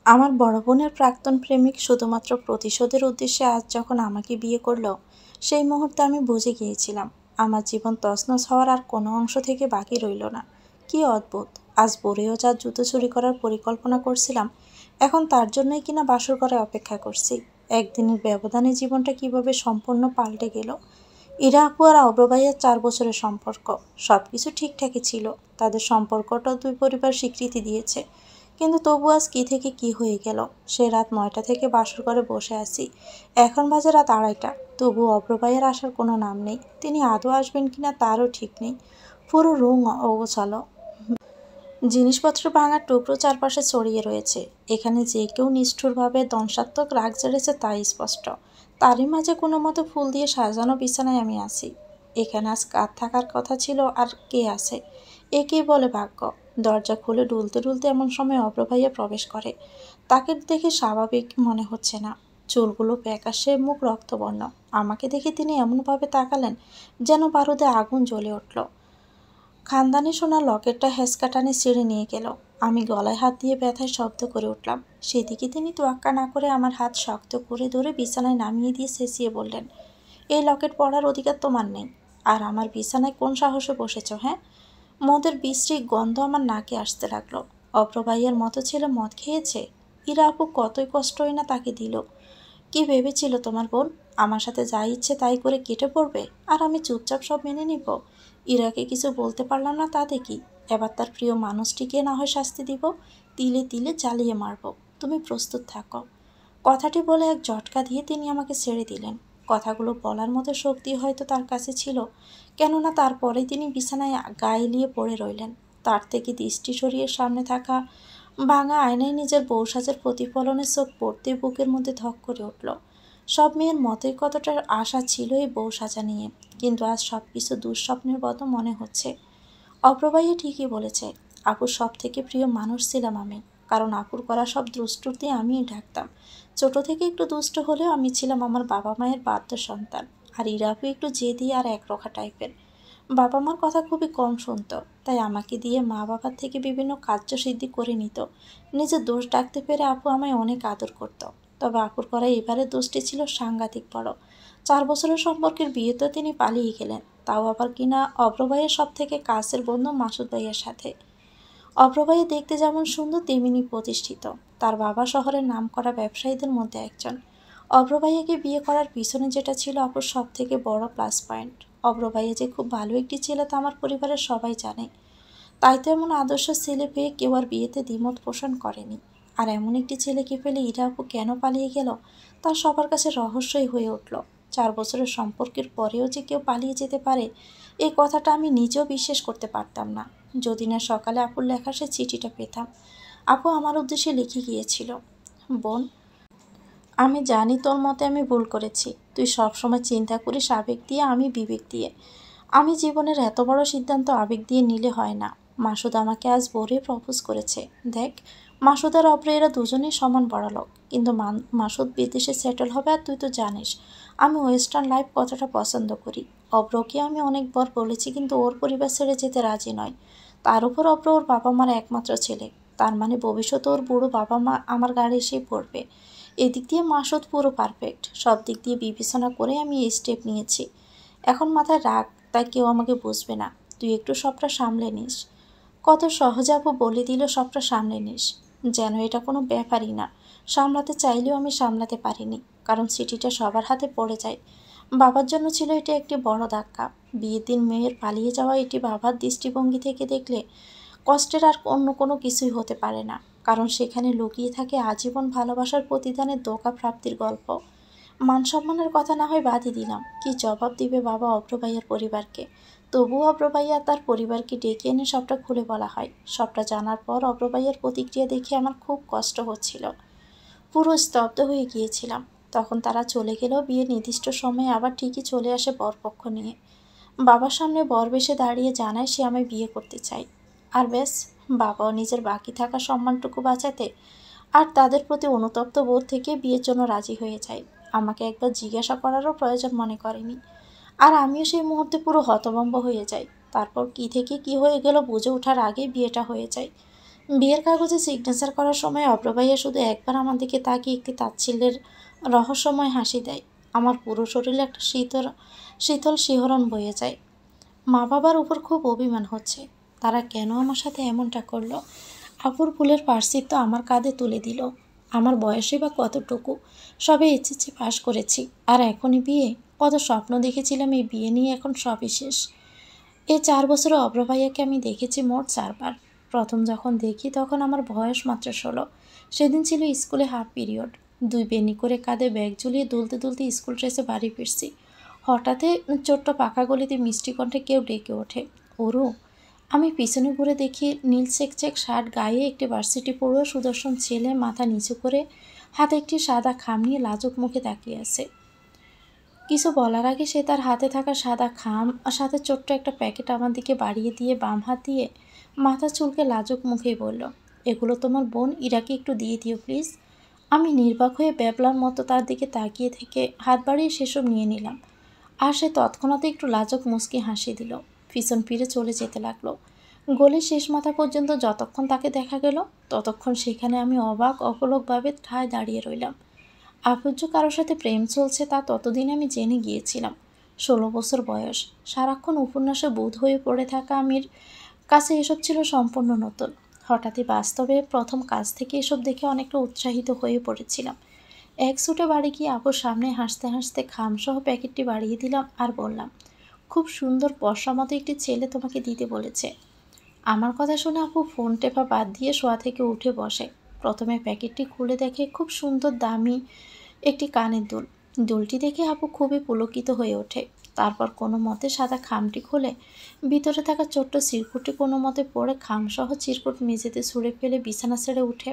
আমার বড় বোনের প্রাক্তন প্রেমিক শুধুমাত্র প্রতিশোধের উদ্দেশ্যে আজ যখন আমাকে বিয়ে করলো, সেই মুহূর্তে আমি বুঝে গিয়েছিলাম আমার জীবন তছনছ হওয়ার আর কোনো অংশ থেকে বাকি রইল না। কি অদ্ভুত! আজ বড়িও যার জুতো চুরি করার পরিকল্পনা করছিলাম, এখন তার জন্যই কিনা বাসর ঘরে অপেক্ষা করছি। একদিনের ব্যবধানে জীবনটা কিভাবে সম্পূর্ণ পাল্টে গেল। ইরা আপু আর অব্র ভাইয়ার 4 বছরের সম্পর্ক, সবকিছু ঠিকঠাকই ছিল। তাদের সম্পর্কটাও দুই পরিবার স্বীকৃতি দিয়েছে, কিন্তু তবু আজ কী থেকে কী হয়ে গেল। সে রাত 9টা থেকে বাসর ঘরে বসে আছি, এখন বাজে রাত 2:30। তবু অব্র ভাইয়ার আসার কোনো নাম নেই। তিনি আদৌ আসবেন কিনা তারও ঠিক নেই। পুরো রুম অগোছালো, জিনিসপত্র ভাঙার টুকরো চারপাশে ছড়িয়ে রয়েছে। এখানে যে কেউ নিষ্ঠুরভাবে ধ্বংসাত্মক রাগ ঝেড়েছে তাই স্পষ্ট। তারই মাঝে কোনো মতো ফুল দিয়ে সাজানো বিছানায় আমি আছি। এখানে আজ কার থাকার কথা ছিল আর কে আছে, একেই বলে ভাগ্য। দরজা খুলে ডুলতে ডুলতে এমন সময় অব্র ভাইয়া প্রবেশ করে। তাকে দেখে স্বাভাবিক মনে হচ্ছে না। চুলগুলো প্যাকাশে, মুখ রক্তবর্ণ। আমাকে দেখে তিনি এমনভাবে তাকালেন যেন বারুদে আগুন জ্বলে উঠল। খানদানি সোনার লকেটটা হেঁচকা টানে ছিঁড়ে নিয়ে গেল। আমি গলায় হাত দিয়ে ব্যথায় শব্দ করে উঠলাম। সেদিকে তিনি তোয়াক্কা না করে আমার হাত শক্ত করে ধরে বিছানায় নামিয়ে দিয়ে চেঁচিয়ে বললেন, এই লকেট পরার অধিকার তোমার নেই। আর আমার বিছানায় কোন সাহসে বসেছ, হ্যাঁ? মদের বিশ্রী গন্ধ আমার নাকে আসতে লাগলো। অপ্র ভাইয়ের মতো ছেলে মদ খেয়েছে? ইরা আপু কতই কষ্টই না তাকে দিল। কি ভেবেছিল তোমার বোন, আমার সাথে যা ইচ্ছে তাই করে কেটে পড়বে আর আমি চুপচাপ সব মেনে নিব? ইরাকে কিছু বলতে পারলাম না তাতে কি? এবার তার প্রিয় মানুষটিকে না হয় শাস্তি দিব, তিলে তিলে জ্বালিয়ে মারব। তুমি প্রস্তুত থাকো। কথাটি বলে এক ঝটকা দিয়ে তিনি আমাকে ছেড়ে দিলেন। কথাগুলো বলার মতো শক্তি হয়তো তার কাছে ছিল, কেননা তারপরেই তিনি বিছানায় গায়ে এলিয়ে পড়ে রইলেন। তার থেকে দৃষ্টি সরিয়ে সামনে থাকা ভাঙা আয়নায় নিজের বউসাজের প্রতিফলনে চোখ পড়তে বুকের মধ্যে ধক করে উঠল। সব মেয়ের মতোই কতটা আশা ছিল এই বউ সাজা নিয়ে, কিন্তু আজ সব কিছু দুঃস্বপ্নের মতো মনে হচ্ছে। অপ্রবাহী ঠিকই বলেছে, আপুর সব থেকে প্রিয় মানুষ ছিলাম আমি, কারণ আপুর করা সব দুষ্টুটি আমিই ঢাকতাম। ছোট থেকে একটু দুষ্ট হলেও আমি ছিলাম আমার বাবা মায়ের বাধ্য সন্তান। আর ইরা আপু একটু জেদি আর একরোখা টাইপের। বাবা মার কথা খুবই কম শুনতো, তাই আমাকে দিয়ে মা বাবার থেকে বিভিন্ন কার্যসিদ্ধি করে নিত। নিজের দোষ ডাকতে পেরে আপু আমায় অনেক আদর করত। তবে আপুর করা এবারের দোষটি ছিল সাংঘাতিক বড়। 4 বছরের সম্পর্কের বিয়েতেও তিনি পালিয়ে গেলেন, তাও আবার কিনা অভ্র ভাইয়ের সব থেকে কাছের বন্ধু মাসুদ ভাইয়ের সাথে। অভ্র ভাইয়া দেখতে যেমন সুন্দর তেমনি প্রতিষ্ঠিত। তার বাবা শহরের নামকরা ব্যবসায়ীদের মধ্যে একজন। অভ্র ভাইয়াকে বিয়ে করার পিছনে যেটা ছিল আপুর সব থেকে বড় প্লাস পয়েন্ট। অভ্র ভাইয়া যে খুব ভালো একটি ছেলে তা আমার পরিবারের সবাই জানে। তাই তো এমন আদর্শ ছেলে পেয়ে কেউ আর বিয়েতে দ্বিমত পোষণ করেনি। আর এমন একটি ছেলেকে পেলে ইরা আপু কেন পালিয়ে গেল তা সবার কাছে রহস্যই হয়ে উঠল। 4 বছরের সম্পর্কের পরেও যে কেউ পালিয়ে যেতে পারে, এই কথাটা আমি নিজেও বিশ্বাস করতে পারতাম না, যদি না সকালে আপুর লেখা সে চিঠিটা পেতাম। আপু আমার উদ্দেশ্যে লিখে গিয়েছিল, বোন, আমি জানি তোর মতে আমি ভুল করেছি। তুই সবসময় চিন্তা করিস আবেগ দিয়ে, আমি বিবেক দিয়ে। আমি জীবনের এত বড় সিদ্ধান্ত আবেগ দিয়ে নিলে হয় না। মাসুদ আমাকে আজ ভোরে প্রপোজ করেছে। দেখ, মাসুদ আর অপরে এরা দুজনেই সমান বড় লোক, কিন্তু মাসুদ বিদেশে সেটেল হবে আর তুই তো জানিস আমি ওয়েস্টার্ন লাইফ কতটা পছন্দ করি। অব্রকে আমি অনেকবার বলেছি, কিন্তু ওর পরিবার ছেড়ে যেতে রাজি নয়। তার উপর অব্র ওর বাবা মার একমাত্র ছেলে, তার মানে ভবিষ্যতে ওর বুড়ো বাবা মা আমার গাড়ি এসেই পড়বে। এদিক দিয়ে মাসুদ পুরো পারফেক্ট, সব দিক দিয়ে বিবেচনা করে আমি এই স্টেপ নিয়েছি। এখন মাথায় রাগ, তাই কেউ আমাকে বুঝবে না। তুই একটু সবটা সামলে নিস। কত সহজে আপু বলে দিল সবটা সামলে নিস, যেন এটা কোনো ব্যাপারই না। সামলাতে চাইলেও আমি সামলাতে পারিনি, কারণ সিটিটা সবার হাতে পড়ে যায়। বাবার জন্য ছিল এটা একটি বড় ধাক্কা। বিয়ের দিন মেয়ের পালিয়ে যাওয়া এটি বাবার দৃষ্টিভঙ্গি থেকে দেখলে কষ্টের আর অন্য কোনো কিছুই হতে পারে না, কারণ সেখানে লুকিয়ে থাকে আজীবন ভালোবাসার প্রতিদানের ধোঁকা প্রাপ্তির গল্প। মান সম্মানের কথা না হয় বাদই দিলাম, কি জবাব দিবে বাবা অভ্র ভাইয়ার পরিবারকে? তবুও অভ্র ভাইয়া তার পরিবারকে ডেকে এনে সবটা খুলে বলা হয়। সবটা জানার পর অভ্র ভাইয়ার প্রতিক্রিয়া দেখে আমার খুব কষ্ট হচ্ছিল। পুরো স্তব্ধ হয়ে গিয়েছিলাম। তখন তারা চলে গেলেও বিয়ের নির্দিষ্ট সময়ে আবার ঠিকই চলে আসে বরপক্ষ নিয়ে। বাবার সামনে বর বেশে দাঁড়িয়ে জানায় সে আমায় বিয়ে করতে চায়। আর ব্যাস, বাবাও নিজের বাকি থাকা সম্মানটুকু বাঁচাতে আর তাদের প্রতি অনুতপ্ত বোধ থেকে বিয়ের জন্য রাজি হয়ে যায়। আমাকে একবার জিজ্ঞাসা করারও প্রয়োজন মনে করেনি। আর আমিও সেই মুহূর্তে পুরো হতভম্ব হয়ে যাই। তারপর কি থেকে কি হয়ে গেল বুঝে ওঠার আগেই বিয়েটা হয়ে যায়। বিয়ের কাগজে সিগনেচার করার সময় অভ্র ভাইয়া শুধু একবার আমার দিকে তাকিয়ে একটি তাচ্ছিল্যের রহস্যময় হাসি দেয়। আমার পুরো শরীরে একটা শীতল শীতল শিহরণ বয়ে যায়। মা বাবার উপর খুব অভিমান হচ্ছে। তারা কেন আমার সাথে এমনটা করলো? আপুর ফুলের পার্সিপ তো আমার কাঁধে তুলে দিল। আমার বয়সই বা কতটুকু? সবে এইচএসসি পাশ করেছি, আর এখনই বিয়ে? কত স্বপ্ন দেখেছিলাম এই বিয়ে নিয়ে, এখন সবই শেষ। এই 4 বছরে অভ্র ভাইয়াকে আমি দেখেছি মোট 4 বার। প্রথম যখন দেখি তখন আমার বয়স মাত্র 16। সেদিন ছিল স্কুলে হাফ পিরিয়ড। 2 বেনি করে কাঁধে ব্যাগ ঝুলিয়ে দুলতে দুলতে স্কুল ড্রেসে বাড়ি ফিরছি। হঠাৎই ছোট্ট পাকা গলিতে মিষ্টি কণ্ঠে কেউ ডেকে ওঠে, ওরু। আমি পিছনে ঘুরে দেখি নীল চেক চেক শার্ট গায়ে একটি ভার্সিটি পড়ুয়া সুদর্শন ছেলে মাথা নিচু করে হাতে একটি সাদা খাম নিয়ে লাজুক মুখে তাকিয়ে আছে। কিছু বলার আগে সে তার হাতে থাকা সাদা খাম আর সাথে ছোট্ট একটা প্যাকেট আমার দিকে বাড়িয়ে দিয়ে বাম হাত দিয়ে মাথা চুলকে লাজুক মুখেই বলল, এগুলো তোমার বোন ইরাকে একটু দিয়ে দিও প্লিজ। আমি নির্বাক হয়ে ব্যাবলার মতো তার দিকে তাকিয়ে থেকে হাত বাড়িয়ে সেসব নিয়ে নিলাম। আর সে তৎক্ষণাৎ একটু লাজুক মুচকি হাসি দিল, পিছন ফিরে চলে যেতে লাগলো। গলির শেষ মাথা পর্যন্ত যতক্ষণ তাকে দেখা গেল ততক্ষণ সেখানে আমি অবাক অপলকভাবে ঠায় দাঁড়িয়ে রইলাম। আফুজ্জ কারোর সাথে প্রেম চলছে তা ততদিন আমি জেনে গিয়েছিলাম। 16 বছর বয়স, সারাক্ষণ উপন্যাসে বোধ হয়ে পড়ে থাকা আমির কাছে এসব ছিল সম্পূর্ণ নতুন। হঠাৎই বাস্তবে প্রথম কাজ থেকে এসব দেখে অনেকটা উৎসাহিত হয়ে পড়েছিলাম। এক ছুটে বাড়ি গিয়ে আপুর সামনে হাসতে হাসতে খামসহ প্যাকেটটি বাড়িয়ে দিলাম আর বললাম, খুব সুন্দর পশা মতো একটি ছেলে তোমাকে দিতে বলেছে। আমার কথা শুনে আপু ফোন টেপা বাদ দিয়ে শোয়া থেকে উঠে বসে। প্রথমে প্যাকেটটি খুলে দেখে খুব সুন্দর দামি একটি কানের দুল। দুলটি দেখে আপু খুবই পুলকিত হয়ে ওঠে। তারপর কোনো মতে সাদা খামটি খুলে ভিতরে থাকা ছোট্ট চিরকুটটি কোনো মতে পরে খামসহ চিরকুট মেঝেতে ছুঁড়ে ফেলে বিছানা ছেড়ে উঠে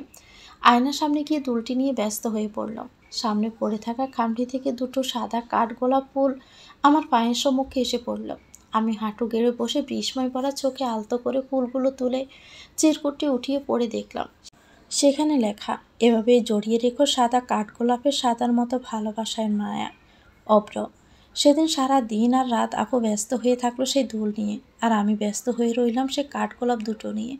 আয়নার সামনে গিয়ে দুলটি নিয়ে ব্যস্ত হয়ে পড়ল। সামনে পড়ে থাকা খামটি থেকে দুটো সাদা কাঠগোলাপ ফুল আমার পায়ের সম্মুখে এসে পড়ল। আমি হাঁটু গেড়ে বসে বিস্ময় ভরা চোখে আলতো করে ফুলগুলো তুলে চিরকুটটি উঠিয়ে পড়ে দেখলাম। সেখানে লেখা, এভাবে জড়িয়ে রেখো সাদা কাঠগোলাপের সাদার মতো ভালোবাসায় মায়া, অব্র। সেদিন সারা দিন আর রাত আপু ব্যস্ত হয়ে থাকলো সেই দুল নিয়ে, আর আমি ব্যস্ত হয়ে রইলাম সে কাঠগোলাপ দুটো নিয়ে।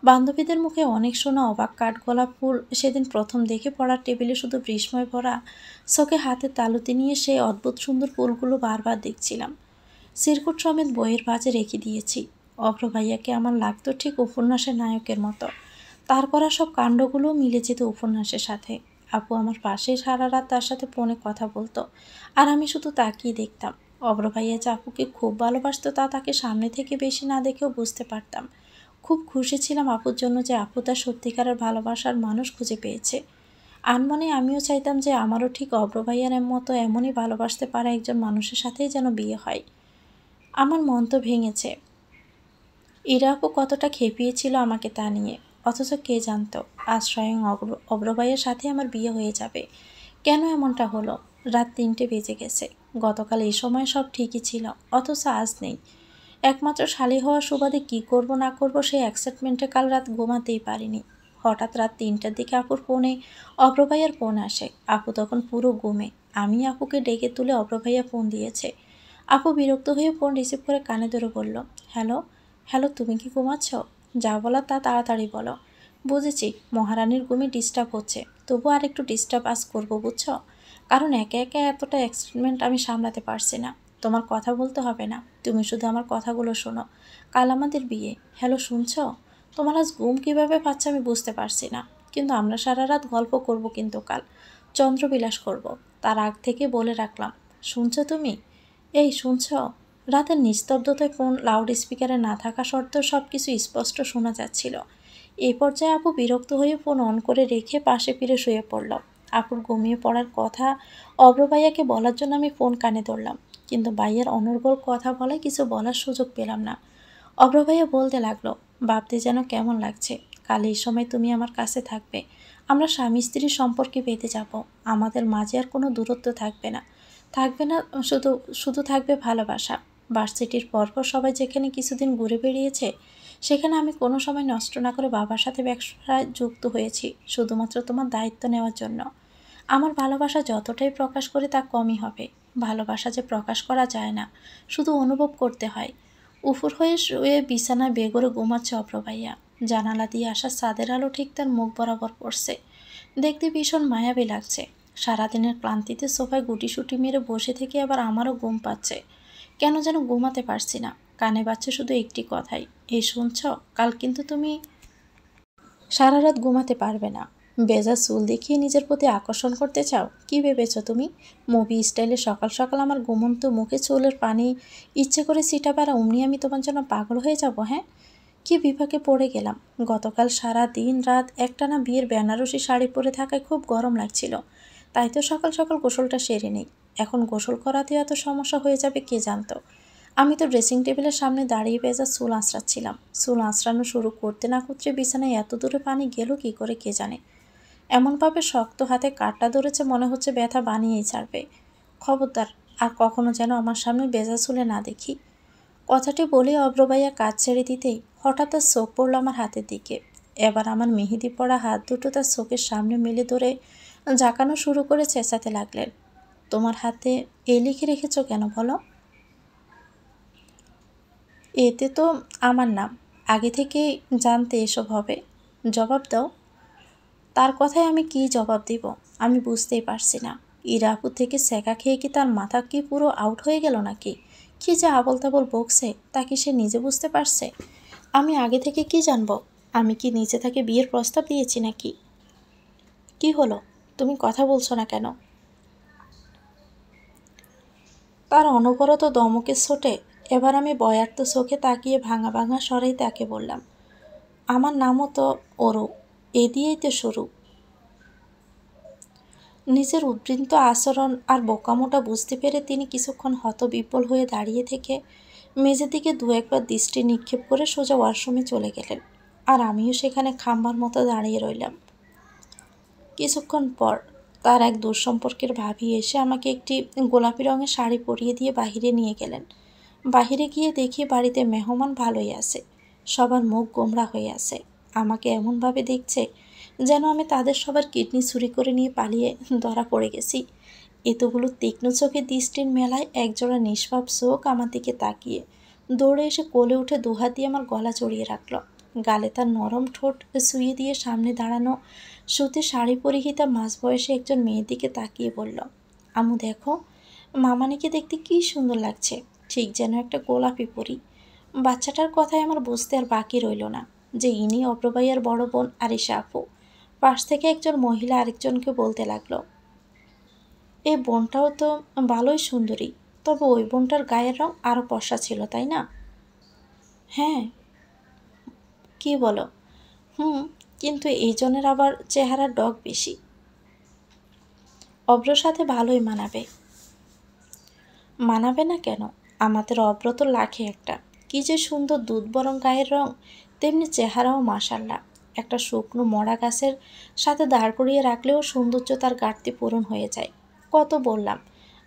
বান্ধবীদের মুখে অনেক শোনা অবাক কাঠগোলাপ ফুল সেদিন প্রথম দেখে পড়ার টেবিলে শুধু বিস্ময় ভরা চোখে হাতে তালুতে নিয়ে সেই অদ্ভুত সুন্দর ফুলগুলো বারবার দেখছিলাম। সিরকুট সমেত বইয়ের ভাঁজে রেখে দিয়েছি। অভ্র ভাইয়াকে আমার লাগতো ঠিক উপন্যাসের নায়কের মতো। তার করা সব কাণ্ডগুলোও মিলে যেত উপন্যাসের সাথে। আপু আমার পাশে সারা রাত তার সাথে ফোনে কথা বলতো, আর আমি শুধু তাকিয়ে দেখতাম। অভ্র ভাইয়া যে আপুকে খুব ভালোবাসতো তা তাকে সামনে থেকে বেশি না দেখেও বুঝতে পারতাম। খুব খুশি ছিলাম আপুর জন্য যে আপু তার সত্যিকারের ভালোবাসার মানুষ খুঁজে পেয়েছে। আনমনে আমিও চাইতাম যে আমারও ঠিক অভ্র ভাইয়ার মতো এমনই ভালোবাসতে পারা একজন মানুষের সাথেই যেন বিয়ে হয়। আমার মন তো ভেঙেছে। ইরা আপু কতটা খেপিয়েছিল আমাকে তা নিয়ে, অথচ কে জানতো আজ স্বয়ং অভ্র ভাইয়ের সাথে আমার বিয়ে হয়ে যাবে। কেন এমনটা হলো? রাত 3টে বেজে গেছে। গতকাল এই সময় সব ঠিকই ছিল, অথচ আজ নেই। একমাত্র শালী হওয়ার সুবাদে কী করব না করব সেই এক্সাইটমেন্টে কাল রাত ঘুমাতেই পারিনি। হঠাৎ রাত 3টার দিকে আপুর ফোনে অভ্র ভাইয়ার ফোন আসে। আপু তখন পুরো ঘুমে। আমি আপুকে ডেকে তুলে অভ্র ভাইয়া ফোন দিয়েছে। আপু বিরক্ত হয়ে ফোন রিসিভ করে কানে ধরে বলল, হ্যালো। হ্যালো, তুমি কি ঘুমাচ্ছ? যা বলার তা তাড়াতাড়ি বলো। বুঝেছি, মহারানীর ঘুমে ডিস্টার্ব হচ্ছে, তবু আর একটু ডিস্টার্ব আজ করবো বুঝছো? কারণ একে একে এতটা এক্সাইটমেন্ট আমি সামলাতে পারছি না। তোমার কথা বলতে হবে না, তুমি শুধু আমার কথাগুলো শোনো। কাল আমাদের বিয়ে। হ্যালো, শুনছো? তোমার আজ ঘুম কীভাবে পাচ্ছে আমি বুঝতে পারছি না, কিন্তু আমরা সারা রাত গল্প করব, কিন্তু কাল চন্দ্রবিলাস করব। তার আগ থেকে বলে রাখলাম, শুনছো তুমি? এই শুনছো? রাতের নিস্তব্ধতায় ফোন লাউড স্পিকারে না থাকা সত্ত্বেও সব কিছু স্পষ্ট শোনা যাচ্ছিল। এই পর্যায়ে আপু বিরক্ত হয়ে ফোন অন করে রেখে পাশে ফিরে শুয়ে পড়ল। আপুর ঘুমিয়ে পড়ার কথা অভ্র ভাইয়াকে বলার জন্য আমি ফোন কানে ধরলাম, কিন্তু ভাইয়ার অনর্গল কথা বলায় কিছু বলার সুযোগ পেলাম না। অভ্র ভাইয়া বলতে লাগলো, ভাবতে যেন কেমন লাগছে, কাল এই সময় তুমি আমার কাছে থাকবে। আমরা স্বামী স্ত্রীর সম্পর্কে পেতে যাব। আমাদের মাঝে আর কোনো দূরত্ব থাকবে না। থাকবে না শুধু শুধু থাকবে ভালোবাসা। ভার্সিটির পরপর সবাই যেখানে কিছুদিন ঘুরে বেরিয়েছে, সেখানে আমি কোনো সময় নষ্ট না করে বাবার সাথে ব্যবসায় যুক্ত হয়েছি শুধুমাত্র তোমার দায়িত্ব নেওয়ার জন্য। আমার ভালোবাসা যতটাই প্রকাশ করে তা কমই হবে। ভালোবাসা যে প্রকাশ করা যায় না, শুধু অনুভব করতে হয়। উফুর হয়ে শুয়ে বিছানায় বেঘরে ঘুমাচ্ছে অভ্র ভাইয়া। জানালা দিয়ে আসা ছাদের আলো ঠিক তার মুখ বরাবর পড়ছে। দেখতে ভীষণ মায়াবী লাগছে। সারাদিনের ক্লান্তিতে সোফায় গুটিসুটি মেরে বসে থেকে আবার আমারও ঘুম পাচ্ছে। কেন যেন ঘুমাতে পারছি না। কানে বাজছে শুধু একটি কথাই, এই শুনছ, কাল কিন্তু তুমি সারা রাত ঘুমাতে পারবে না। বেজা চুল দেখিয়ে নিজের প্রতি আকর্ষণ করতে চাও? কি ভেবেছ তুমি? মুভি স্টাইলে সকাল সকাল আমার ঘুমন্ত মুখে চুলের পানি ইচ্ছে করে ছিটাবার অমনি আমি তোমার জন্য পাগল হয়ে যাব? হ্যাঁ, কি বিপাকে পড়ে গেলাম। গতকাল সারা দিন রাত একটানা বিয়ের বেনারসি শাড়ি পরে থাকায় খুব গরম লাগছিল, তাই তো সকাল সকাল গোসলটা সেরে নেই। এখন গোসল করাতে এত সমস্যা হয়ে যাবে কে জানতো। আমি তো ড্রেসিং টেবিলের সামনে দাঁড়িয়ে ভেজা চুল আঁচড়াচ্ছিলাম। চুল আঁচড়ানো শুরু করতে না করতে বিছানায় এত দূরে পানি গেল কি করে কে জানে। এমনভাবে শক্ত হাতে কাঠটা ধরেছে মনে হচ্ছে ব্যথা বানিয়েই ছাড়বে। খবরদার, আর কখনো যেন আমার সামনে ভেজা চুলে না দেখি। কথাটি বলে অব্রবাইয়া কাজ ছেড়ে দিতেই হঠাৎ তার চোখ পড়ল আমার হাতের দিকে। এবার আমার মেহেদি পড়া হাত দুটো তার চোখের সামনে মেলে ধরে জাঁকানো শুরু করে চেঁচাতে লাগলেন, তোমার হাতে এ লিখে রেখেছ কেন বলো? এতে তো আমার নাম। আগে থেকেই জানতে এসব হবে। জবাব দাও। তার কথায় আমি কি জবাব দিব আমি বুঝতেই পারছি না। ইরাপুর থেকে সেকা খেয়ে কি তার মাথা কি পুরো আউট হয়ে গেল নাকি? কি যে আবল তাবল বকছে তা কি সে নিজে বুঝতে পারছে? আমি আগে থেকে কি জানবো? আমি কি নিজে থেকে বিয়ের প্রস্তাব দিয়েছি নাকি? কি হলো, তুমি কথা বলছো না কেন? তার অনবরত দমকের ছোটে এবার আমি বয়ার্ত চোখে তাকিয়ে ভাঙা ভাঙা স্বরেই তাকে বললাম, আমার নামও তো অরু, এ দিয়েই তো শুরু। নিজের উদ্বৃত্ত আচরণ আর বোকামোটা বুঝতে পেরে তিনি কিছুক্ষণ হতবিহ্বল হয়ে দাঁড়িয়ে থেকে মেঝের দিকে দু একবার দৃষ্টি নিক্ষেপ করে সোজা ওয়াশরুমে চলে গেলেন। আর আমিও সেখানে খাম্বার মতো দাঁড়িয়ে রইলাম। কিছুক্ষণ পর তার এক দূরসম্পর্কের ভাবি এসে আমাকে একটি গোলাপি রঙের শাড়ি পরিয়ে দিয়ে বাহিরে নিয়ে গেলেন। বাহিরে গিয়ে দেখি বাড়িতে মেহমান ভালোই আছে, সবার মুখ গোমড়া হয়ে আছে। আমাকে এমনভাবে দেখছে যেন আমি তাদের সবার কিডনি চুরি করে নিয়ে পালিয়ে ধরা পড়ে গেছি। এতগুলো তীক্ষ্ণ চোখে দৃষ্টির মেলায় একজোড়া নিষ্পাপ চোখ আমার দিকে তাকিয়ে দৌড়ে এসে কোলে উঠে দুহাত দিয়ে আমার গলা জড়িয়ে রাখল। গালে তার নরম ঠোঁট শুইয়ে দিয়ে সামনে দাঁড়ানো সুতির শাড়ি পরিহিতা মাঝবয়সী একজন মেয়ের দিকে তাকিয়ে বলল, আম্মু দেখো, মামানিকে দেখতে কি সুন্দর লাগছে, ঠিক যেন একটা গোলাপি পরি। বাচ্চাটার কথায় আমার বুঝতে আর বাকি রইল না যে ইনি অপ্রবাইয়ার বড় বোন আরিশা আপু। পাশ থেকে একজন মহিলা আরেকজনকে বলতে লাগলো, এই বোনটাও তো ভালোই সুন্দরী, তবে ওই বোনটার গায়ের রং আরও ফর্সা ছিল তাই না? হ্যাঁ। কি বলো? হুম, কিন্তু এই জনের আবার চেহারার ডগ বেশি। অব্রর সাথে ভালোই মানাবে। মানাবে না কেন? আমাদের অব্র তো লাখে একটা। কি যে সুন্দর দুধ বরং গায়ের রং, তেমনি চেহারাও মাশাল্লাহ। একটা শুকনো মরা গাছের সাথে দাঁড় করিয়ে রাখলেও সৌন্দর্য তার ঘাটতি পূরণ হয়ে যায়। কত বললাম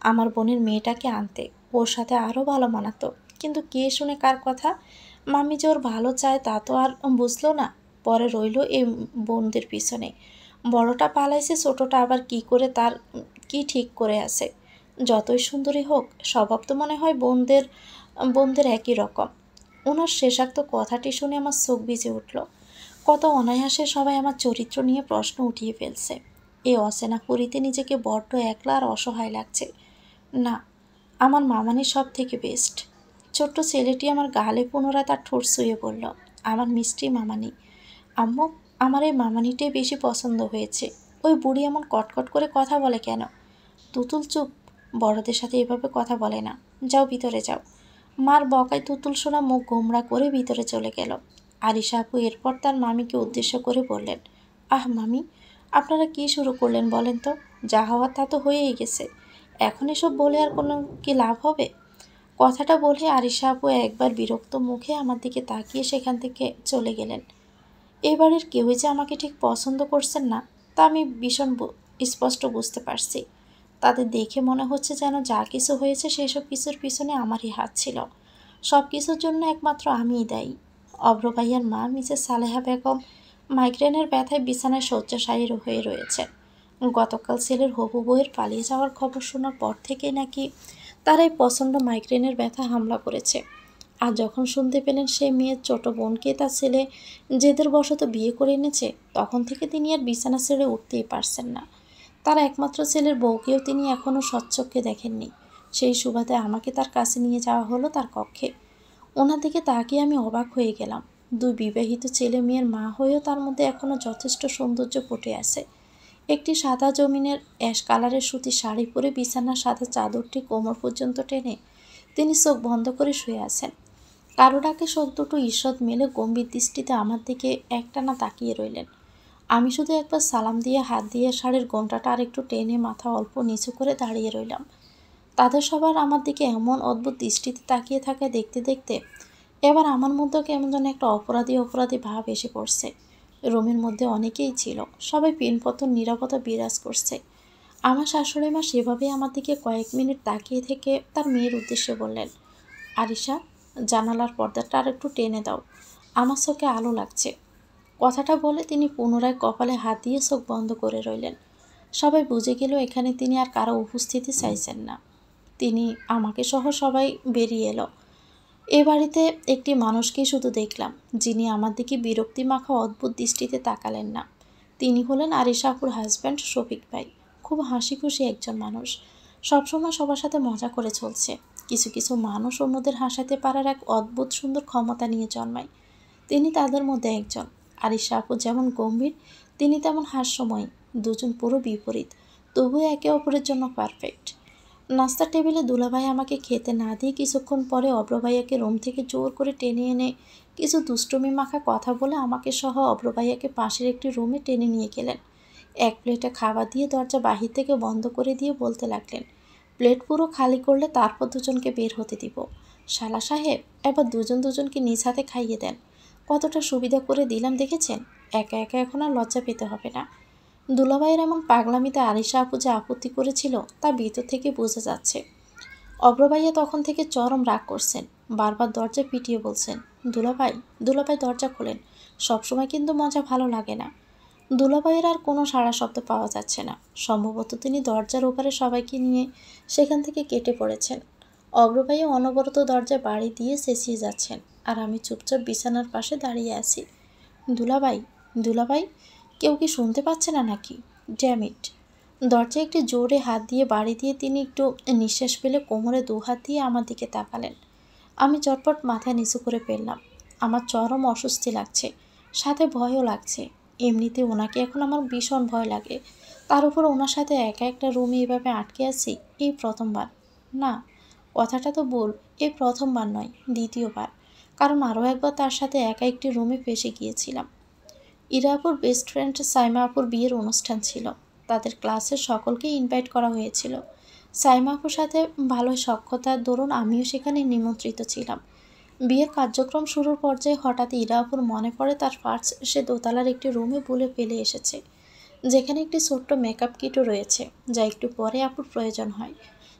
আমার বোনের মেয়েটাকে আনতে, ওর সাথে আরও ভালো মানাতো, কিন্তু কে শুনে কার কথা। মামি যে ওর ভালো চায় তা তো আর বুঝলো না। পরে রইল এই বোনদের পিছনে। বড়টা পালাইছে, ছোটটা আবার কি করে তার কি ঠিক করে আছে। যতই সুন্দরী হোক, স্বভাব তো মনে হয় বোনদের বোনদের একই রকম। ওনার শেষাক্ত কথাটি শুনে আমার চোখ ভিজে উঠল। কত অনায়াসে সবাই আমার চরিত্র নিয়ে প্রশ্ন উঠিয়ে ফেলছে। এই অচেনা পুরীতে নিজেকে বড্ড একলা আর অসহায় লাগছে। না, আমার মামানি সব থেকে বেস্ট। ছোট্ট ছেলেটি আমার গালে পুনরায় তার ঠোঁট ছুঁয়ে বলল, আমার মিষ্টি মামানি। আম্মু, আমার এই মামানিটাই বেশি পছন্দ হয়েছে। ওই বুড়ি এমন কটকট করে কথা বলে কেন? তুতুল চুপ, বড়দের সাথে এভাবে কথা বলে না। যাও ভিতরে যাও। মার বকায় তুতুল সোনা মুখ গোমড়া করে ভিতরে চলে গেল। আরিশা আপু এরপর তার মামিকে উদ্দেশ্য করে বললেন, আহ মামি, আপনারা কি শুরু করলেন বলেন তো? যা হওয়ার তা তো হয়েই গেছে, এখন এসব বলে আর কোনো কি লাভ হবে? কথাটা বলে আরিশা আপু একবার বিরক্ত মুখে আমার দিকে তাকিয়ে সেখান থেকে চলে গেলেন। এবারের কেউই যে আমাকে ঠিক পছন্দ করছেন না তা আমি ভীষণ স্পষ্ট বুঝতে পারছি। তাদের দেখে মনে হচ্ছে যেন যা কিছু হয়েছে সেসব কিছুর পিছনে আমারই হাত ছিল। সব কিছুর জন্য একমাত্র আমিই দায়ী। অভ্র ভাইয়ার মা মিসেস সালেহা বেগম মাইগ্রেনের ব্যথায় বিছানায় শয্যাশায়ী হয়ে রয়েছেন। গতকাল ছেলের হবু বউয়ের পালিয়ে যাওয়ার খবর শোনার পর থেকেই নাকি তার এই প্রচণ্ড মাইগ্রেনের ব্যথা হামলা করেছে। আর যখন শুনতে পেলেন সেই মেয়ের ছোট বোনকে তার ছেলে জেদের বশত বিয়ে করে এনেছে, তখন থেকে তিনি আর বিছানা ছেড়ে উঠতেই পারছেন না। তার একমাত্র ছেলের বউকেও তিনি এখনও সচ্চক্ষে দেখেননি। সেই সুবাদে আমাকে তার কাছে নিয়ে যাওয়া হলো তার কক্ষে। ওনার দিকে তাকিয়ে আমি অবাক হয়ে গেলাম। দুই বিবাহিত ছেলে মেয়ের মা হয়েও তার মধ্যে এখনও যথেষ্ট সৌন্দর্য ফুটে আছে। একটি সাদা জমিনের অ্যাশ কালারের সুতি শাড়ি পরে বিছানার সাদা চাদরটি কোমর পর্যন্ত টেনে তিনি চোখ বন্ধ করে শুয়ে আছেন। কারো ডাকে চোখ দুটো ঈষৎ মেলে গম্ভীর দৃষ্টিতে আমার দিকে একটানা তাকিয়ে রইলেন। আমি শুধু একবার সালাম দিয়ে হাত দিয়ে শাড়ির ঘোমটাটা আরেকটু টেনে মাথা অল্প নিচু করে দাঁড়িয়ে রইলাম। তাদের সবার আমার দিকে এমন অদ্ভুত দৃষ্টিতে তাকিয়ে থাকে দেখতে দেখতে এবার আমার মধ্যেও কেমন যেন একটা অপরাধী অপরাধী ভাব এসে পড়ছে। রুমের মধ্যে অনেকেই ছিল, সবাই পিনপতন নীরবতা বিরাজ করছে। আমার শাশুড়ি মা সেভাবেই আমার দিকে কয়েক মিনিট তাকিয়ে থেকে তার মেয়ের উদ্দেশ্যে বললেন, আরিশা, জানালার পর্দাটা আর একটু টেনে দাও, আমার চোখে আলো লাগছে। কথাটা বলে তিনি পুনরায় কপালে হাত দিয়ে চোখ বন্ধ করে রইলেন। সবাই বুঝে গেল এখানে তিনি আর কারো উপস্থিতি চাইছেন না। তিনি আমাকে সহ সবাই বেরিয়ে এলো। এ বাড়িতে একটি মানুষকেই শুধু দেখলাম, যিনি আমার দিকে বিরক্তি মাখা অদ্ভুত দৃষ্টিতে তাকালেন না। তিনি হলেন আরিশা আপুর হাজব্যান্ড শফিক ভাই। খুব হাসি খুশি একজন মানুষ, সবসময় সবার সাথে মজা করে চলছে। কিছু কিছু মানুষ অন্যদের হাসাতে পারার এক অদ্ভুত সুন্দর ক্ষমতা নিয়ে জন্মায়। তিনি তাদের মধ্যে একজন। আরিশা আপু যেমন গম্ভীর, তিনি তেমন হাস্যময়ী। দুজন পুরো বিপরীত, তবুও একে অপরের জন্য পারফেক্ট। নাস্তার টেবিলে দুলাভাই আমাকে খেতে না দিয়ে কিছুক্ষণ পরে অব্র ভাইয়াকে রুম থেকে জোর করে টেনে এনে কিছু দুষ্টুমি মাখা কথা বলে আমাকে সহ অব্র ভাইয়াকে পাশের একটি রুমে টেনে নিয়ে গেলেন। এক প্লেটে খাবার দিয়ে দরজা বাহির থেকে বন্ধ করে দিয়ে বলতে লাগলেন, প্লেট পুরো খালি করলে তারপর দুজনকে বের হতে দিব। শালা সাহেব, এবার দুজন দুজনকে নিজ হাতে খাইয়ে দেন। কতটা সুবিধা করে দিলাম দেখেছেন? একা একা এখন আর লজ্জা পেতে হবে না। দুলাভাইয়ের এমন পাগলামিতে আরিশা আপু যে আপত্তি করেছিল তা ভিতর থেকে বোঝা যাচ্ছে। অব্র ভাইয়া তখন থেকে চরম রাগ করছেন, বারবার দরজা পিটিয়ে বলছেন, দুলাভাই, দুলাভাই দরজা খোলেন, সবসময় কিন্তু মজা ভালো লাগে না। দুলাভাইয়ের আর কোনো সাড়া শব্দ পাওয়া যাচ্ছে না। সম্ভবত তিনি দরজার ওপারে সবাইকে নিয়ে সেখান থেকে কেটে পড়েছেন। অব্র ভাইয়া অনবরত দরজায় বাড়ি দিয়ে চেঁচিয়ে যাচ্ছেন, আর আমি চুপচাপ বিছানার পাশে দাঁড়িয়ে আছি। দুলাভাই, দুলাভাই, কেউ কি শুনতে পাচ্ছে না নাকি? Damn it! দরজায় একটি জোরে হাত দিয়ে বাড়ি দিয়ে তিনি একটু নিঃশ্বাস ফেলে কোমরে দু হাত দিয়ে আমার দিকে তাকালেন। আমি চটপট মাথা নিচু করে ফেললাম। আমার চরম অস্বস্তি লাগছে, সাথে ভয়ও লাগছে। এমনিতে ওনাকে এখন আমার ভীষণ ভয় লাগে, তার উপর ওনার সাথে একা একটা রুমে এভাবে আটকে আছি এই প্রথমবার। না, কথাটা তো ভুল, এই প্রথমবার নয়, দ্বিতীয়বার। কারণ আরও একবার তার সাথে একা একটি রুমে ফেসে গিয়েছিলাম। ইরা আপুর বেস্ট ফ্রেন্ড সাইমা আপুর বিয়ের অনুষ্ঠান ছিল। তাদের ক্লাসের সকলকেই ইনভাইট করা হয়েছিল। সাইমা আপুর সাথে ভালো সখ্যতার দরুন আমিও সেখানে নিমন্ত্রিত ছিলাম। বিয়ের কার্যক্রম শুরুর পর্যায়ে হঠাৎ ইরা আপুর মনে পড়ে তার পার্স সে দোতলার একটি রুমে ভুলে ফেলে এসেছে, যেখানে একটি ছোট্ট মেকআপ কিটও রয়েছে, যা একটু পরে আপুর প্রয়োজন হয়।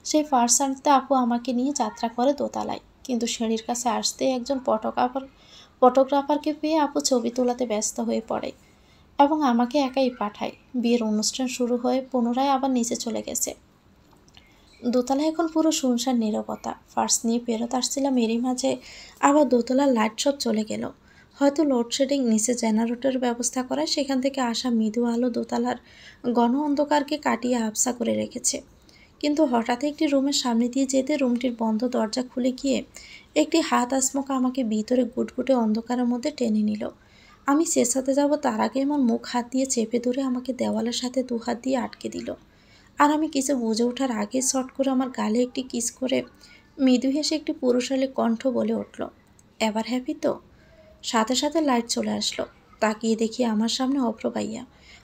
সেই পার্স আনতে আপু আমাকে নিয়ে যাত্রা করে দোতলায়, কিন্তু সিঁড়ির কাছে আসতে একজন ফটোগ্রাফারকে পেয়ে আপু ছবি তোলাতে ব্যস্ত হয়ে পড়ে এবং আমাকে একাই পাঠায়। বিয়ের অনুষ্ঠান শুরু হয়ে পুনরায় আবার নিচে চলে গেছে। দোতলায় এখন পুরো শুনশান নীরবতা। ফার্স্ট নিয়ে ফেরত আসছিলাম, এরই মাঝে আবার দোতলার লাইট সব চলে গেল। হয়তো লোডশেডিং, নিচে জেনারেটরের ব্যবস্থা করায় সেখান থেকে আসা মৃদু আলো দোতলার ঘন অন্ধকারকে কাটিয়ে আবছা করে রেখেছে। কিন্তু হঠাৎ একটি রুমের সামনে দিয়ে যেতে রুমটির বন্ধ দরজা খুলে গিয়ে একটি হাত আচমকা আমাকে ভিতরে গুটগুটে অন্ধকারের মধ্যে টেনে নিল। আমি চেঁচাতে যাব তার আগে আমার মুখ হাত দিয়ে চেপে ধরে আমাকে দেওয়ালের সাথে দু হাত দিয়ে আটকে দিল। আর আমি কিছু বুঝে ওঠার আগে শর্ট করে আমার গালে একটি কিস করে মৃদু হেসে একটি পুরুষালী কণ্ঠ বলে উঠল, এবার হ্যাপি তো? সাথে সাথে লাইট চলে আসলো। তাকিয়ে দেখি আমার সামনে অভ্র ভাইয়া।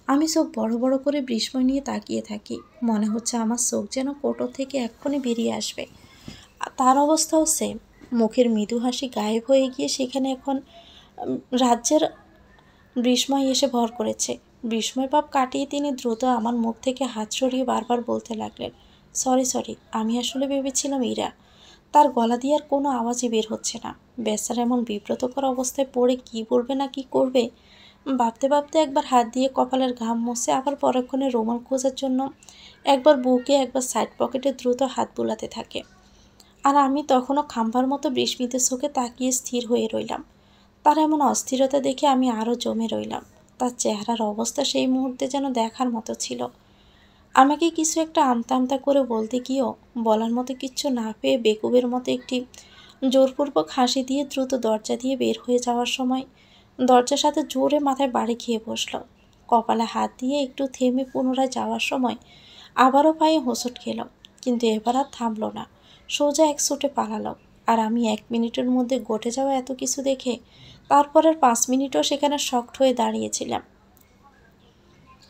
আমি চোখ বড় বড় করে বিস্ময় নিয়ে তাকিয়ে থাকি। মনে হচ্ছে আমার চোখ যেন কোটর থেকে এক্ষুনি বেরিয়ে আসবে। তার অবস্থাও সেম। মুখের মৃদু হাসি গায়েব হয়ে গিয়ে সেখানে এখন রাজ্যের বিস্ময় এসে ভর করেছে। বিস্ময় ভাব কাটিয়ে তিনি দ্রুত আমার মুখ থেকে হাত সরিয়ে বারবার বলতে লাগলেন, সরি সরি, আমি আসলে ভেবেছিলাম ইরা। তার গলা দিয়ে আর কোনো আওয়াজই বের হচ্ছে না। বেচারা এমন বিব্রতকর অবস্থায় পড়ে কি বলবে না কি করবে ভাবতে ভাবতে একবার হাত দিয়ে কপালের ঘাম মুছে আবার পরক্ষণে রুমাল খোঁজার জন্য একবার বুকে একবার সাইড পকেটে দ্রুত হাত বুলাতে থাকে। আর আমি তখনও খাম্বার মতো বিস্মিত চোখে তাকিয়ে স্থির হয়ে রইলাম। তার এমন অস্থিরতা দেখে আমি আরও জমে রইলাম। তার চেহারার অবস্থা সেই মুহূর্তে যেন দেখার মতো ছিল। আমাকে কিছু একটা আমতা আমতা করে বলতে গিয়েও বলার মতো কিচ্ছু না পেয়ে বেকুবের মতো একটি জোরপূর্বক হাসি দিয়ে দ্রুত দরজা দিয়ে বের হয়ে যাওয়ার সময় দরজার সাথে জোরে মাথায় বাড়ি খেয়ে বসল। কপালে হাত দিয়ে একটু থেমে পুনরায় যাওয়ার সময় আবারও পায়ে হোঁচট খেল, কিন্তু এবার আর থামল না, সোজা এক ছুটে পালালো। আর আমি 1 মিনিটের মধ্যে ঘটে যাওয়া এত কিছু দেখে তারপরের 5 মিনিটও সেখানে শকড হয়ে দাঁড়িয়েছিলাম।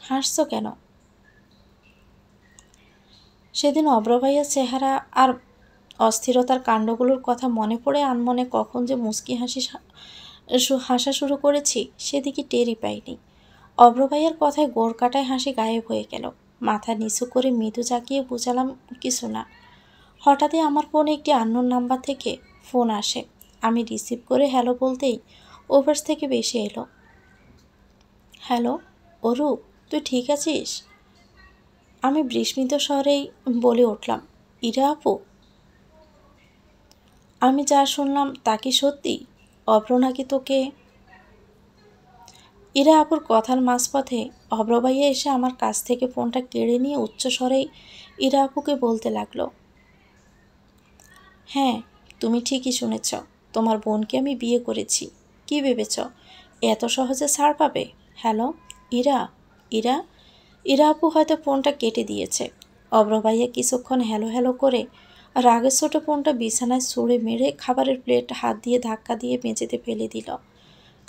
হাসছো কেন? সেদিন অব্র ভাইয়ের চেহারা আর অস্থিরতার কাণ্ডগুলোর কথা মনে পড়ে আনমনে কখন যে মুচকি হাসা শুরু করেছি সেদিকে টেরই পাইনি। অব্র ভাইয়ের কথায় গোড় কাটায় হাসি গায়েব হয়ে গেল। মাথা নিচু করে মৃদু জাকিয়ে বুঝালাম কিছু না। হঠাৎই আমার ফোনে একটি আননোন নাম্বার থেকে ফোন আসে। আমি রিসিভ করে হ্যালো বলতেই ওভার্স থেকে বেশি এলো, হ্যালো অরু, তুই ঠিক আছিস? আমি বিস্মিত স্বরেই বলে উঠলাম, ইরা আপু? আমি যা শুনলাম তা কি সত্যি? অব্র নাকি তোকে? ইরা আপুর কথার মাঝপথে অব্র ভাইয়া এসে আমার কাছ থেকে ফোনটা কেড়ে নিয়ে উচ্চস্বরেই ইরা আপুকে বলতে লাগলো, হ্যাঁ তুমি ঠিকই শুনেছ, তোমার বোনকে আমি বিয়ে করেছি। কি ভেবেছ এত সহজে ছাড় পাবে? হ্যালো ইরা, ইরা। ইরা আপু হয়তো ফোনটা কেটে দিয়েছে। অব্র ভাইয়া কিছুক্ষণ হ্যালো হ্যালো করে রাগের ছোট ফোনটা বিছানায় ছুঁড়ে মেরে খাবারের প্লেট হাত দিয়ে ধাক্কা দিয়ে মেঝেতে ফেলে দিল।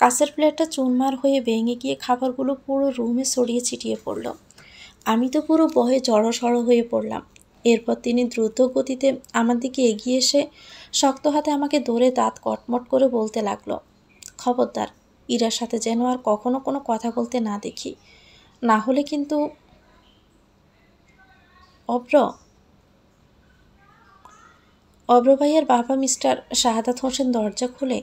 কাঁচের প্লেটটা চুরমার হয়ে ভেঙে গিয়ে খাবারগুলো পুরো রুমে ছড়িয়ে ছিটিয়ে পড়ল। আমি তো পুরো ভয়ে জড়সড় হয়ে পড়লাম। এরপর তিনি দ্রুত গতিতে আমার দিকে এগিয়ে এসে শক্ত হাতে আমাকে ধরে দাঁত কটমট করে বলতে লাগলো, খবরদার ইরার সাথে যেন আর কখনো কোনো কথা বলতে না দেখি, না হলে কিন্তু। অব্র অব্র ভাইয়ার বাবা মিস্টার শাহাদাত হোসেন দরজা খুলে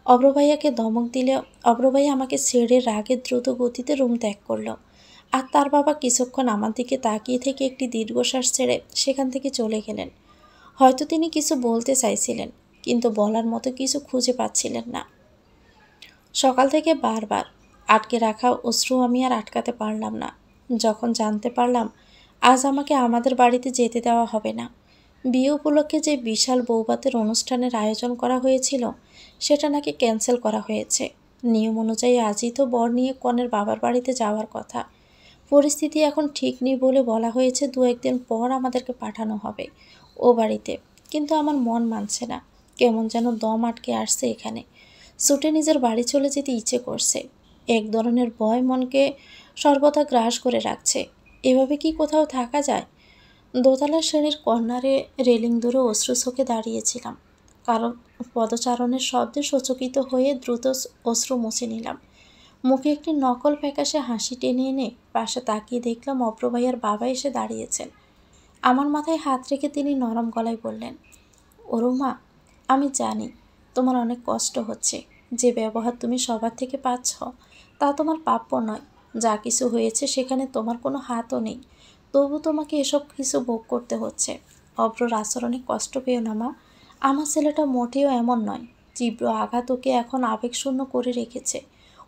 অব্র ভাইয়াকে ধমক দিলে অব্র ভাইয়া আমাকে ছেড়ে রাগে দ্রুত গতিতে রুম ত্যাগ করলো। আর তার বাবা কিছুক্ষণ আমার দিকে তাকিয়ে থেকে একটি দীর্ঘশ্বাস ছেড়ে সেখান থেকে চলে গেলেন। হয়তো তিনি কিছু বলতে চাইছিলেন, কিন্তু বলার মতো কিছু খুঁজে পাচ্ছিলেন না। সকাল থেকে বারবার আটকে রাখা অশ্রু আমি আর আটকাতে পারলাম না। যখন জানতে পারলাম আজ আমাকে আমাদের বাড়িতে যেতে দেওয়া হবে না, বিয়ে উপলক্ষে যে বিশাল বৌভাতের অনুষ্ঠানের আয়োজন করা হয়েছিল সেটা নাকি ক্যান্সেল করা হয়েছে। নিয়ম অনুযায়ী আজই তো বর নিয়ে কনের বাবার বাড়িতে যাওয়ার কথা। পরিস্থিতি এখন ঠিক নেই বলে বলা হয়েছে 2-1 দিন পর আমাদেরকে পাঠানো হবে ও বাড়িতে। কিন্তু আমার মন মানছে না, কেমন যেন দম আটকে আসছে এখানে। ছুটে নিজের বাড়ি চলে যেতে ইচ্ছে করছে। এক ধরনের ভয় মনকে সর্বদা গ্রাস করে রাখছে। এভাবে কি কোথাও থাকা যায়? দোতলা শ্রেণীর কর্নারে রেলিং ধরে অশ্রু চোখে দাঁড়িয়েছিলাম। কারণ পদচারণের শব্দে সচকিত হয়ে দ্রুত অশ্রু মুছে নিলাম। মুখে একটি নকল ফ্যাকাশে হাসি টেনে এনে পাশে তাকিয়ে দেখলাম অব্র ভাইয়ার বাবা এসে দাঁড়িয়েছেন। আমার মাথায় হাত রেখে তিনি নরম গলায় বললেন, অরুমা, আমি জানি তোমার অনেক কষ্ট হচ্ছে। যে ব্যবহার তুমি সবার থেকে পাচ্ছ তা তোমার প্রাপ্য নয়। যা কিছু হয়েছে সেখানে তোমার কোনো হাতও নেই, তবু তোমাকে এসব কিছু ভোগ করতে হচ্ছে। অব্রর আচরণে কষ্ট পেও না মা, আমার ছেলেটা মোটেও এমন নয়। তীব্র আঘাত ওকে এখন আবেগশূন্য করে রেখেছে।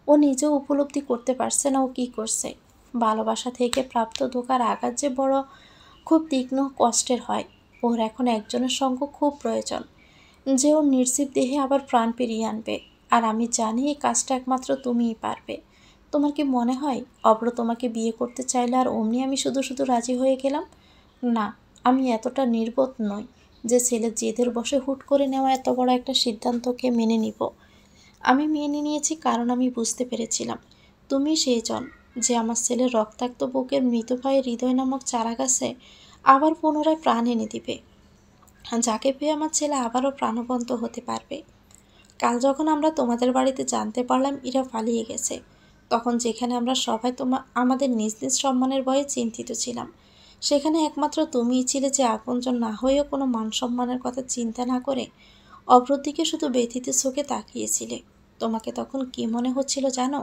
ও নিজেও উপলব্ধি করতে পারছে না ও কী করছে। ভালোবাসা থেকে প্রাপ্ত ধোঁকার আঘাত যে বড় খুব তীক্ষ্ণ কষ্টের হয়। ওর এখন একজনের সঙ্গ খুব প্রয়োজন, যে ওর নির্জীব দেহে আবার প্রাণ ফিরিয়ে আনবে। আর আমি জানি এই কাজটা একমাত্র তুমিই পারবে। তোমার কি মনে হয় অব্র তোমাকে বিয়ে করতে চাইলে আর অমনি আমি শুধু শুধু রাজি হয়ে গেলাম? না, আমি এতটা নির্বোধ নই যে ছেলের জেদের বশে হুট করে নেওয়া এত বড় একটা সিদ্ধান্তকে মেনে নিব। আমি মেনে নিয়েছি কারণ আমি বুঝতে পেরেছিলাম তুমি সেই জন যে আমার ছেলের রক্তাক্ত বুকের মৃত ভাইয়ের হৃদয় নামক চারাগাছে আবার পুনরায় প্রাণ এনে দিবে, যাকে পেয়ে আমার ছেলে আবারও প্রাণবন্ত হতে পারবে। কাল যখন আমরা তোমাদের বাড়িতে জানতে পারলাম ইরা পালিয়ে গেছে, তখন যেখানে আমরা সবাই আমাদের নিজ নিজ সম্মানের ভয়ে চিন্তিত ছিলাম, সেখানে একমাত্র তুমিই ছিলে যে আপনজন না হয়েও কোনো মান সম্মানের কথা চিন্তা না করে অব্রর দিকে শুধু ব্যথিত চোখে তাকিয়েছিলে। তোমাকে তখন কি মনে হচ্ছিল জানো?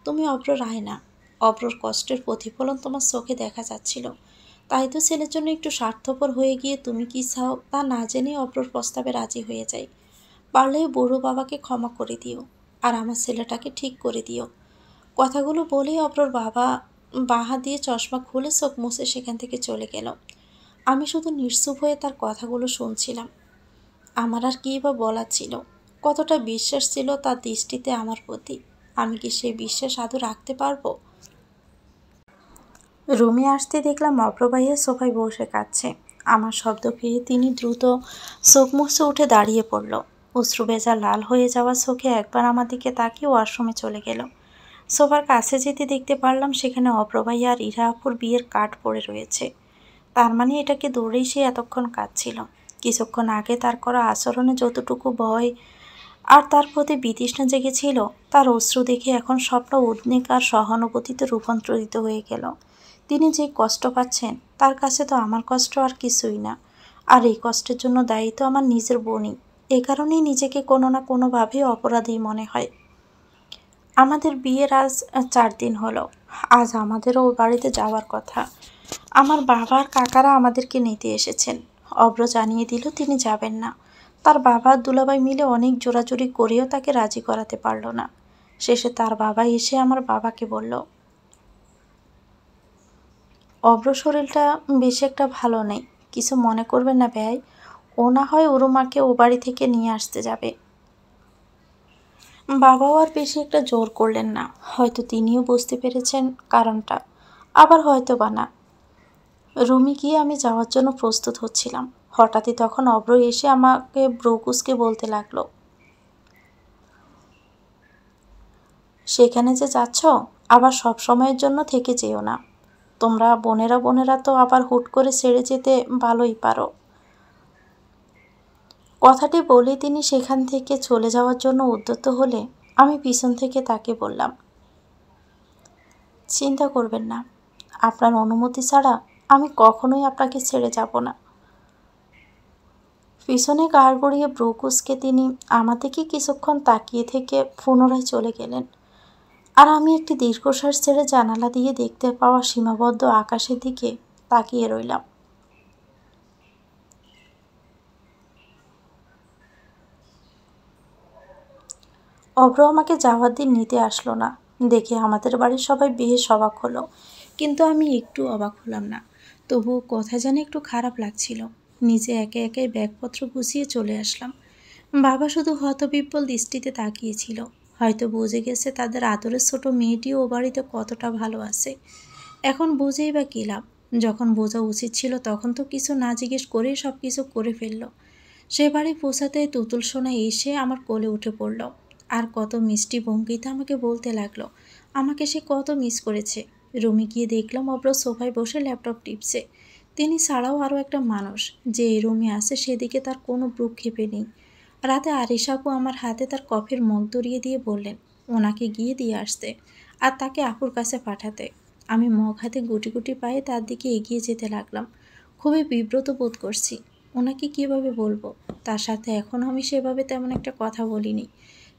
তুমি অব্র রায় না, অব্রর কষ্টের প্রতিফলন তোমার চোখে দেখা যাচ্ছিল। তাই তো ছেলের জন্য একটু স্বার্থপর হয়ে গিয়ে তুমি কি চাও তা না জেনে অপর প্রস্তাবে রাজি হয়ে যাই। পারলে বুড়ো বাবাকে ক্ষমা করে দিও, আর আমার ছেলেটাকে ঠিক করে দিও। কথাগুলো বলেই অপর বাবা বাঁ হাত দিয়ে চশমা খুলে চোখ মুছে সেখান থেকে চলে গেল। আমি শুধু নিশ্চুপ হয়ে তার কথাগুলো শুনছিলাম। আমার আর কী বা বলার ছিল? কতটা বিশ্বাস ছিল তার দৃষ্টিতে আমার প্রতি, আমি কি সেই বিশ্বাস আদৌ রাখতে পারবো? রুমে আসতে দেখলাম অপ্রবাহী সোফায় বসে কাঁদছে। আমার শব্দ পেয়ে তিনি দ্রুত চোখ মুছে উঠে দাঁড়িয়ে পড়ল। অশ্রু ভেজা লাল হয়ে যাওয়া চোখে একবার আমার দিকে তাকিয়ে ওয়াশরুমে চলে গেল। সোফার কাছে যেতে দেখতে পারলাম সেখানে অপ্রবাহী আর ইরা আপুর বিয়ের কার্ড পড়ে রয়েছে। তার মানে এটাকে দৌড়েই সে এতক্ষণ কাঁদছিল। কিছুক্ষণ আগে তার করা আচরণে যতটুকু ভয় আর তার প্রতি বিতৃষ্ণা জেগেছিল, তার অশ্রু দেখে এখন সবটা উদ্বেগ আর সহানুভূতিতে রূপান্তরিত হয়ে গেল। তিনি যে কষ্ট পাচ্ছেন তার কাছে তো আমার কষ্ট আর কিছুই না। আর এই কষ্টের জন্য দায়ী তো আমার নিজের বোনই। এ কারণেই নিজেকে কোনো না কোনোভাবে অপরাধী মনে হয়। আমাদের বিয়ের আজ 4 দিন হলো। আজ আমাদেরও ওই বাড়িতে যাওয়ার কথা। আমার বাবা আর কাকারা আমাদেরকে নিতে এসেছেন। অব্র জানিয়ে দিল তিনি যাবেন না। তার বাবা আর দুলাভাই মিলে অনেক জোরাজুরি করেও তাকে রাজি করাতে পারল না। শেষে তার বাবা এসে আমার বাবাকে বলল, অব্র শরীরটা বেশি একটা ভালো নেই, কিছু মনে করবেন না ভাই, ও না হয় ওরমাকে ও বাড়ি থেকে নিয়ে আসতে যাবে। বাবাও আর বেশি একটা জোর করলেন না। হয়তো তিনিও বুঝতে পেরেছেন কারণটা, আবার হয়তো বা না। রুমে গিয়ে আমি যাওয়ার জন্য প্রস্তুত হচ্ছিলাম। হঠাৎই তখন অব্র এসে আমাকে ব্রকুসকে বলতে লাগলো, সেখানে যে যাচ্ছ আবার সব সময়ের জন্য থেকে যেও না। তোমরা বোনেরা বোনেরা তো আবার হুট করে ছেড়ে যেতে ভালোই পারো। কথাটি বলেই তিনি সেখান থেকে চলে যাওয়ার জন্য উদ্যত হলে আমি পিছন থেকে তাকে বললাম, চিন্তা করবেন না, আপনার অনুমতি ছাড়া আমি কখনোই আপনাকে ছেড়ে যাব না। পিছনে ঘাড় গড়িয়ে ব্রুকুসকে তিনি আমার দিকে কিছুক্ষণ তাকিয়ে থেকে পুনরায় চলে গেলেন। আর আমি একটি দীর্ঘশ্বাস ছেড়ে জানালা দিয়ে দেখতে পাওয়া সীমাবদ্ধ আকাশের দিকে তাকিয়ে রইলাম। অব্র আমাকে যাওয়ার দিন নিতে আসলো না দেখে আমাদের বাড়ির সবাই বেশ অবাক হলো, কিন্তু আমি একটু অবাক হলাম না। তবুও কথা জানি একটু খারাপ লাগছিল। নিজে একে একে ব্যাগপত্র গুছিয়ে চলে আসলাম। বাবা শুধু হতবিহ্বল দৃষ্টিতে তাকিয়েছিল। হয়তো বুঝে গেছে তাদের আদরের ছোট মেয়েটিও ও বাড়িতে কতটা ভালো আছে। এখন বুঝেই বা কী লাভ? যখন বোঝা উচিত ছিল তখন তো কিছু না জিজ্ঞেস করেই সব কিছু করে ফেললো। সে বাড়ি পৌঁছাতে তুতুল সোনা এসে আমার কোলে উঠে পড়ল আর কত মিষ্টি ভঙ্গিতে আমাকে বলতে লাগলো আমাকে সে কত মিস করেছে। রুমে গিয়ে দেখলাম অব্র সোফায় বসে ল্যাপটপ টিপছে। তিনি ছাড়াও আরও একটা মানুষ যে এই রুমে আসে সেদিকে তার কোনো ভ্রুক্ষেপে নেই। রাতে আরিশ আপু আমার হাতে তার কফির মগ ধরিয়ে দিয়ে বললেন ওনাকে গিয়ে দিয়ে আসতে আর তাকে আপুর কাছে পাঠাতে। আমি মগ হাতে গুটি গুটি পায়ে তার দিকে এগিয়ে যেতে লাগলাম। খুবই বিব্রত বোধ করছি। ওনাকে কিভাবে বলবো? তার সাথে এখনও আমি সেভাবে তেমন একটা কথা বলিনি।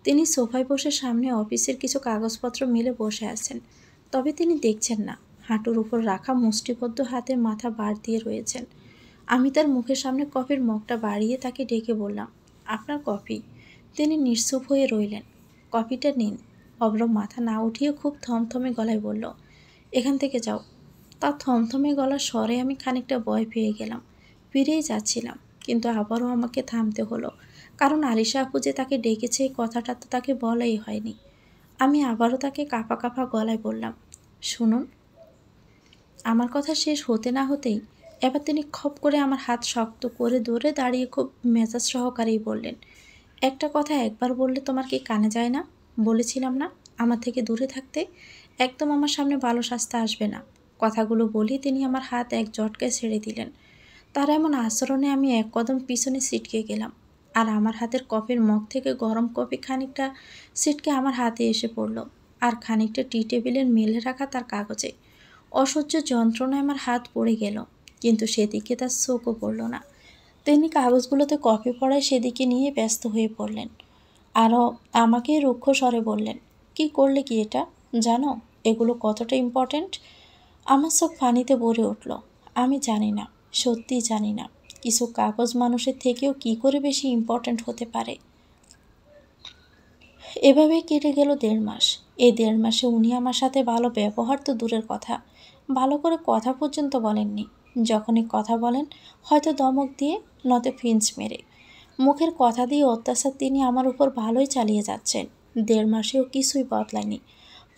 তিনি সোফায় বসে সামনে অফিসের কিছু কাগজপত্র মিলে বসে আছেন, তবে তিনি দেখছেন না। হাঁটুর উপর রাখা মুষ্টিবদ্ধ হাতে মাথা ভার দিয়ে রয়েছেন। আমি তার মুখের সামনে কফির মগটা বাড়িয়ে তাকে ডেকে বললাম, আপনার কফি। তিনি নিশ্চুপ হয়ে রইলেন। কফিটা নিন। অব্র মাথা না উঠিয়ে খুব থমথমে গলায় বলল, এখান থেকে যাও। তার থমথমে গলার স্বরে আমি খানিকটা ভয় পেয়ে গেলাম। ফিরেই যাচ্ছিলাম, কিন্তু আবারও আমাকে থামতে হলো, কারণ আরিশা আপু যে তাকে ডেকেছে এই কথাটা তো তাকে বলাই হয়নি। আমি আবারও তাকে কাঁপা কাঁপা গলায় বললাম, শুনুন। আমার কথা শেষ হতে না হতেই এবার তিনি খপ করে আমার হাত শক্ত করে ধরে দাঁড়িয়ে খুব মেজাজ সহকারেই বললেন, একটা কথা একবার বললে তোমার কি কানে যায় না? বলেছিলাম না আমার থেকে দূরে থাকতে? একদম আমার সামনে ভালো সাজতে আসবে না। কথাগুলো বলি তিনি আমার হাত এক ঝটকায় ছেড়ে দিলেন। তার এমন আচরণে আমি এক কদম পিছনে ছিটকে গেলাম, আর আমার হাতের কফির মগ থেকে গরম কফি খানিকটা ছিটকে আমার হাতে এসে পড়ল, আর খানিকটা টি টেবিলের মেলে রাখা তার কাগজে। অসহ্য যন্ত্রণায় আমার হাত পড়ে গেল, কিন্তু সেদিকে তার চোখও পড়ল না। তিনি কাগজগুলোতে কফি পড়ায় সেদিকে নিয়ে ব্যস্ত হয়ে পড়লেন। আরও আমাকে রুক্ষ স্বরে বললেন, কি করলে কি এটা? জানো এগুলো কতটা ইম্পর্ট্যান্ট? আমার চোখ পানিতে ভরে উঠল। আমি জানি না, সত্যিই জানি না কিছু কাগজ মানুষের থেকেও কি করে বেশি ইম্পর্ট্যান্ট হতে পারে। এভাবেই কেটে গেল 1.5 মাস। এই 1.5 মাসে উনি আমার সাথে ভালো ব্যবহার তো দূরের কথা, ভালো করে কথা পর্যন্ত বলেননি। যখনই কথা বলেন হয়তো ধমক দিয়ে, নয়তো ফিঞ্চ মেরে। মুখের কথা দিয়ে অত্যাচার তিনি আমার উপর ভালোই চালিয়ে যাচ্ছেন। 1.5 মাসেও কিছুই বদলায়নি।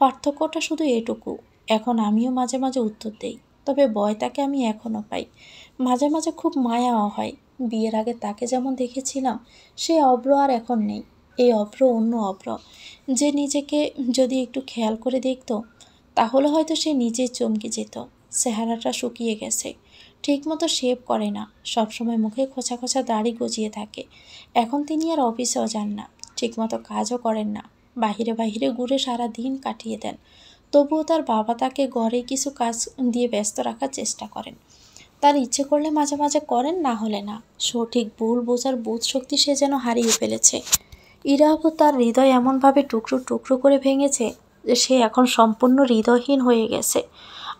পার্থক্যটা শুধু এটুকু, এখন আমিও মাঝে মাঝে উত্তর দেই, তবে ভয় তাকে আমি এখনও পাই। মাঝে মাঝে খুব মায়াও হয়। বিয়ের আগে তাকে যেমন দেখেছিলাম, সে অভ্র আর এখন নেই। এই অভ্র অন্য অভ্র, যে নিজেকে যদি একটু খেয়াল করে দেখতো তাহলে হয়তো সে নিজেই চমকে যেত। চেহারাটা শুকিয়ে গেছে, ঠিকমতো শেভ করে না, সবসময় মুখে খোঁচা খোঁচা দাড়ি গজিয়ে থাকে। এখন তিনি আর অফিসেও যান না, ঠিকমতো কাজও করেন না, বাহিরে বাহিরে ঘুরে সারা দিন কাটিয়ে দেন। তবুও তার বাবা তাকে ঘরে কিছু কাজ দিয়ে ব্যস্ত রাখার চেষ্টা করেন। তার ইচ্ছে করলে মাঝে মাঝে করেন, না হলে না। সঠিক ভুল বোঝার বোধ শক্তি সে যেন হারিয়ে ফেলেছে। ইরাবু তার হৃদয় এমনভাবে টুকরো টুকরো করে ভেঙেছে যে সে এখন সম্পূর্ণ হৃদয়হীন হয়ে গেছে।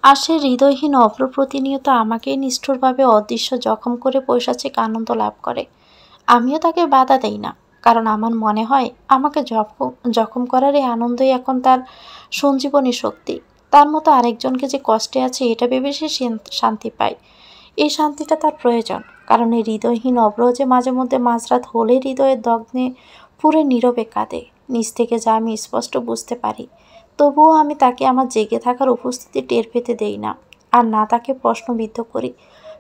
আর সে হৃদয়হীন অভ্র প্রতিনিয়ত আমাকেই নিষ্ঠুরভাবে অদৃশ্য জখম করে পৈশাচিক আনন্দ লাভ করে। আমিও তাকে বাধা দেই না, কারণ আমার মনে হয় আমাকে জখম জখম করার এই আনন্দই এখন তার সঞ্জীবনী শক্তি। তার মতো আরেকজনকে যে কষ্টে আছে এটা ভেবে সে শান্তি পায়। এই শান্তিটা তার প্রয়োজন, কারণ এই হৃদয়হীন অভ্র যে মাঝে মধ্যে মাঝরাত হলে হৃদয়ের দগ্ধে পুরে নীরবে কাঁদে। নিজ থেকে যা আমি স্পষ্ট বুঝতে পারি, তবুও আমি তাকে আমার জেগে থাকার উপস্থিতি টের পেতে দেই না, আর না তাকে প্রশ্নবিদ্ধ করি।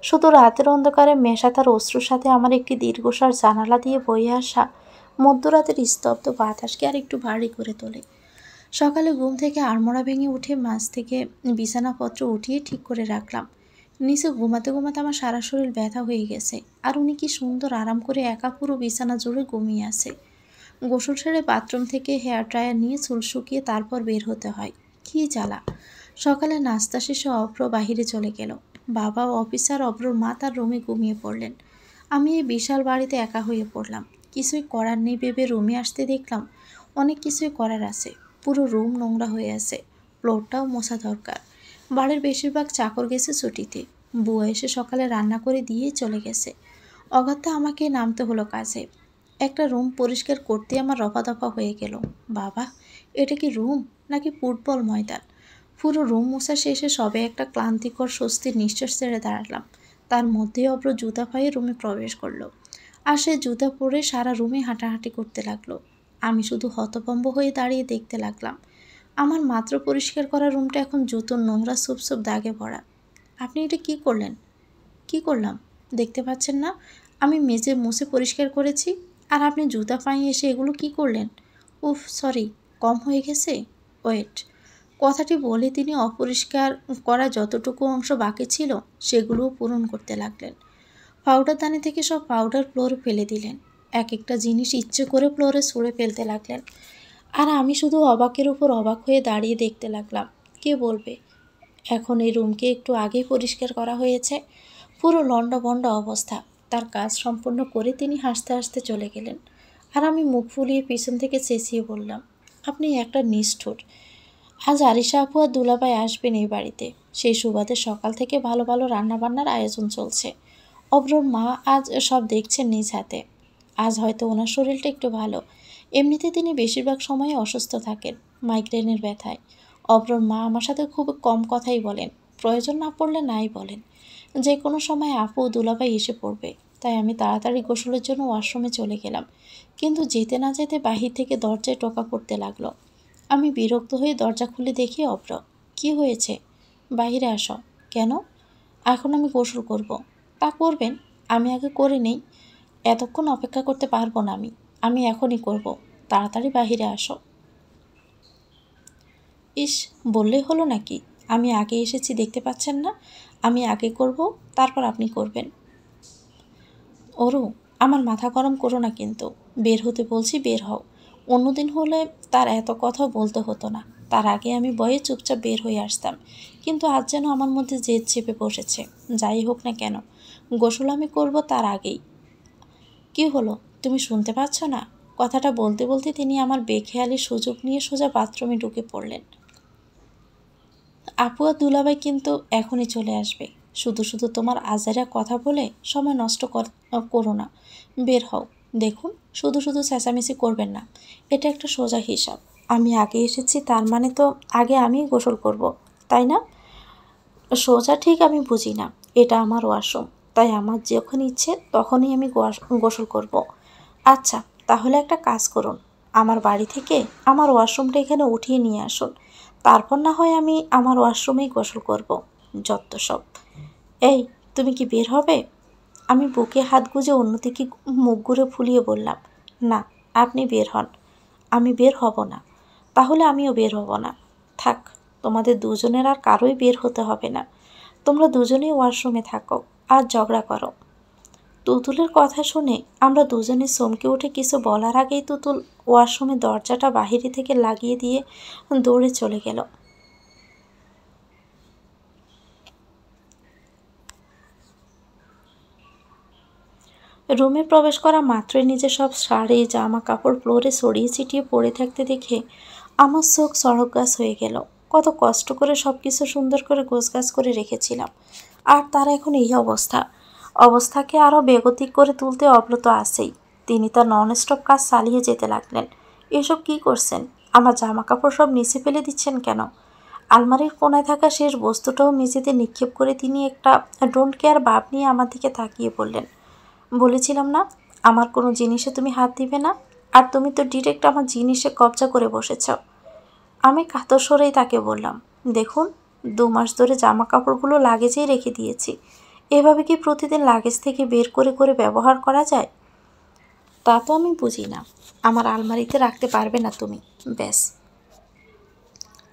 শুধু রাতের অন্ধকারে মেশা তার অশ্রুর সাথে আমার একটি দীর্ঘশ্বাস জানালা দিয়ে বয়ে আসা মধ্যরাতের স্তব্ধ বাতাসকে আর একটু ভারী করে তোলে। সকালে ঘুম থেকে আড়মোড়া ভেঙে উঠে মাঝ থেকে বিছানাপত্র উঠিয়ে ঠিক করে রাখলাম। নিচে ঘুমাতে ঘুমাতে আমার সারা শরীর ব্যথা হয়ে গেছে, আর উনি কি সুন্দর আরাম করে একা পুরো বিছানা জুড়ে ঘুমিয়ে আছে। গোসল সেরে বাথরুম থেকে হেয়ার ড্রায়ার নিয়ে চুল শুকিয়ে তারপর বের হতে হয়। কী জ্বালা! সকালে নাস্তা শেষে অভ্র বাহিরে চলে গেল। বাবা ও অফিসার, অভ্রর মা তার রুমে ঘুমিয়ে পড়লেন। আমি এই বিশাল বাড়িতে একা হয়ে পড়লাম। কিছুই করার নেই ভেবে রুমে আসতে দেখলাম অনেক কিছুই করার আছে। পুরো রুম নোংরা হয়ে আছে, ফ্লোরটাও মোছা দরকার। বাড়ির বেশিরভাগ চাকর গেছে ছুটিতে, বুয়া এসে সকালে রান্না করে দিয়েই চলে গেছে। অগত্যা আমাকে নামতে হলো কাজে। একটা রুম পরিষ্কার করতে আমার রফাদফা হয়ে গেল। বাবা, এটা কি রুম নাকি ফুটবল ময়দান! পুরো রুম মোছা শেষে সবে একটা ক্লান্তিকর স্বস্তির নিঃশ্বাস ছেড়ে দাঁড়ালাম। তার মধ্যেই অভ্র জুতা পায়ে রুমে প্রবেশ করলো, আর সে জুতা পরে সারা রুমে হাঁটাহাঁটি করতে লাগলো। আমি শুধু হতভম্ব হয়ে দাঁড়িয়ে দেখতে লাগলাম। আমার মাত্র পরিষ্কার করা রুমটা এখন জুতোর নোংরা সুপ সুপ দাগে ভরা। আপনি এটা কি করলেন? কি করলাম দেখতে পাচ্ছেন না? আমি মেজে মুছে পরিষ্কার করেছি, আর আপনি জুতা পায়ে এসে এগুলো কি করলেন? উফ, সরি, কম হয়ে গেছে। ওয়েট। কথাটি বলে তিনি অপরিষ্কার করা যতটুকু অংশ বাকি ছিল সেগুলোও পূরণ করতে লাগলেন। পাউডারদানি থেকে সব পাউডার ফ্লোরে ফেলে দিলেন। এক একটা জিনিস ইচ্ছে করে ফ্লোরে ছুঁড়ে ফেলতে লাগলেন। আর আমি শুধু অবাকের উপর অবাক হয়ে দাঁড়িয়ে দেখতে লাগলাম। কে বলবে এখন এই রুমকে একটু আগেই পরিষ্কার করা হয়েছে? পুরো লণ্ডভণ্ড অবস্থা। তার কাজ সম্পন্ন করে তিনি হাসতে হাসতে চলে গেলেন, আর আমি মুখ ফুলিয়ে পিছন থেকে চেঁচিয়ে বললাম, আপনি একটা নিষ্ঠুর! আজ আরিশা আপু আর দুলাভাই আসবেন এই বাড়িতে, সেই সুবাদে সকাল থেকে ভালো ভালো রান্নাবান্নার আয়োজন চলছে। অব্রর মা আজ সব দেখছেন নিজ হাতে। আজ হয়তো ওনার শরীরটা একটু ভালো, এমনিতে তিনি বেশিরভাগ সময় অসুস্থ থাকেন মাইগ্রেনের ব্যথায়। অব্রর মা আমার সাথে খুব কম কথাই বলেন, প্রয়োজন না পড়লে নাই বলেন। যে কোনো সময় আপু দুলাভাই এসে পড়বে, তাই আমি তাড়াতাড়ি গোসলের জন্য ওয়াশরুমে চলে গেলাম। কিন্তু যেতে না যেতে বাহির থেকে দরজায় টোকা পড়তে লাগলো। আমি বিরক্ত হয়ে দরজা খুলে দেখি অভ্র। কি হয়েছে? বাহিরে আসো। কেন? এখন আমি গোসল করব। তা করবেন, আমি আগে করে নেই। এতক্ষণ অপেক্ষা করতে পারবো না আমি, আমি এখনই করব। তাড়াতাড়ি বাহিরে আসো। ইস, বললেই হলো নাকি? আমি আগে এসেছি দেখতে পাচ্ছেন না? আমি আগে করব, তারপর আপনি করবেন। ওরু, আমার মাথা গরম করো না কিন্তু। বের হতে বলছি, বের হও। অন্যদিন হলে তার এত কথা বলতে হতো না, তার আগে আমি ভয়ে চুপচাপ বের হয়ে আসতাম। কিন্তু আজ যেন আমার মধ্যে জেদ চেপে বসেছে। যাই হোক না কেন, গোসল আমি করব তার আগেই। কি হলো, তুমি শুনতে পাচ্ছ না? কথাটা বলতে বলতে তিনি আমার বেখেয়ালি সুযোগ নিয়ে সোজা বাথরুমে ঢুকে পড়লেন। আপু আর দুলাভাই কিন্তু এখনই চলে আসবে, শুধু শুধু তোমার আজারা কথা বলে সময় নষ্ট করো না। বের হও। দেখুন, শুধু শুধু চেঁচামেচি করবেন না। এটা একটা সোজা হিসাব। আমি আগে এসেছি, তার মানে তো আগে আমিই গোসল করব, তাই না? সোজা ঠিক আমি বুঝি না। এটা আমার ওয়াশরুম, তাই আমার যখন ইচ্ছে তখনই আমি গোসল করব। আচ্ছা, তাহলে একটা কাজ করুন, আমার বাড়ি থেকে আমার ওয়াশরুমটা এখানে উঠিয়ে নিয়ে আসুন। তারপর না হয় আমি আমার ওয়াশরুমেই গোসল করব। যত সব। এই, তুমি কি বের হবে? আমি বুকে হাত গুজে অন্যদিকে মুখ ঘুরে ফুলিয়ে বললাম, না, আপনি বের হন। আমি বের হব না। তাহলে আমিও বের হব না। থাক, তোমাদের দুজনের আর কারোই বের হতে হবে না। তোমরা দুজনেই ওয়াশরুমে থাকো আর ঝগড়া করো। তুতুলের কথা শুনে আমরা দুজনে চমকে উঠে কিছু বলার আগেই তুতুল ওয়াশরুমের দরজাটা বাহিরে থেকে লাগিয়ে দিয়ে দৌড়ে চলে গেল। রুমে প্রবেশ করা মাত্রই নিজে সব শাড়ি জামা কাপড় ফ্লোরে ছড়িয়ে ছিটিয়ে পড়ে থাকতে দেখে আমার চোখ সড়ক গাছ হয়ে গেল। কত কষ্ট করে সব কিছু সুন্দর করে গোছগাছ করে রেখেছিলাম, আর তার এখন এই অবস্থা। অবস্থাকে আরও বেগতিক করে তুলতে অব্রত আছেই। তিনি তার নন স্টপ কাজ চালিয়ে যেতে লাগলেন। এসব কি করছেন? আমার জামা কাপড় সব নিচে ফেলে দিচ্ছেন কেন? আলমারির কোনায় থাকা শেষ বস্তুটাও মেঝেতে নিক্ষেপ করে তিনি একটা ডোন্ট কেয়ার ভাব নিয়ে আমার দিকে তাকিয়ে বললেন, বলেছিলাম না আমার কোনো জিনিসে তুমি হাত দিবে না? আর তুমি তো ডিরেক্ট আমার জিনিসে কবজা করে বসেছ। আমি কাতর স্বরেই তাকে বললাম, দেখুন, 2 মাস ধরে জামা কাপড়গুলো লাগেজেই রেখে দিয়েছি। এভাবে কি প্রতিদিন লাগেজ থেকে বের করে করে ব্যবহার করা যায়? তা তো আমি বুঝি না। আমার আলমারিতে রাখতে পারবে না তুমি, ব্যাস।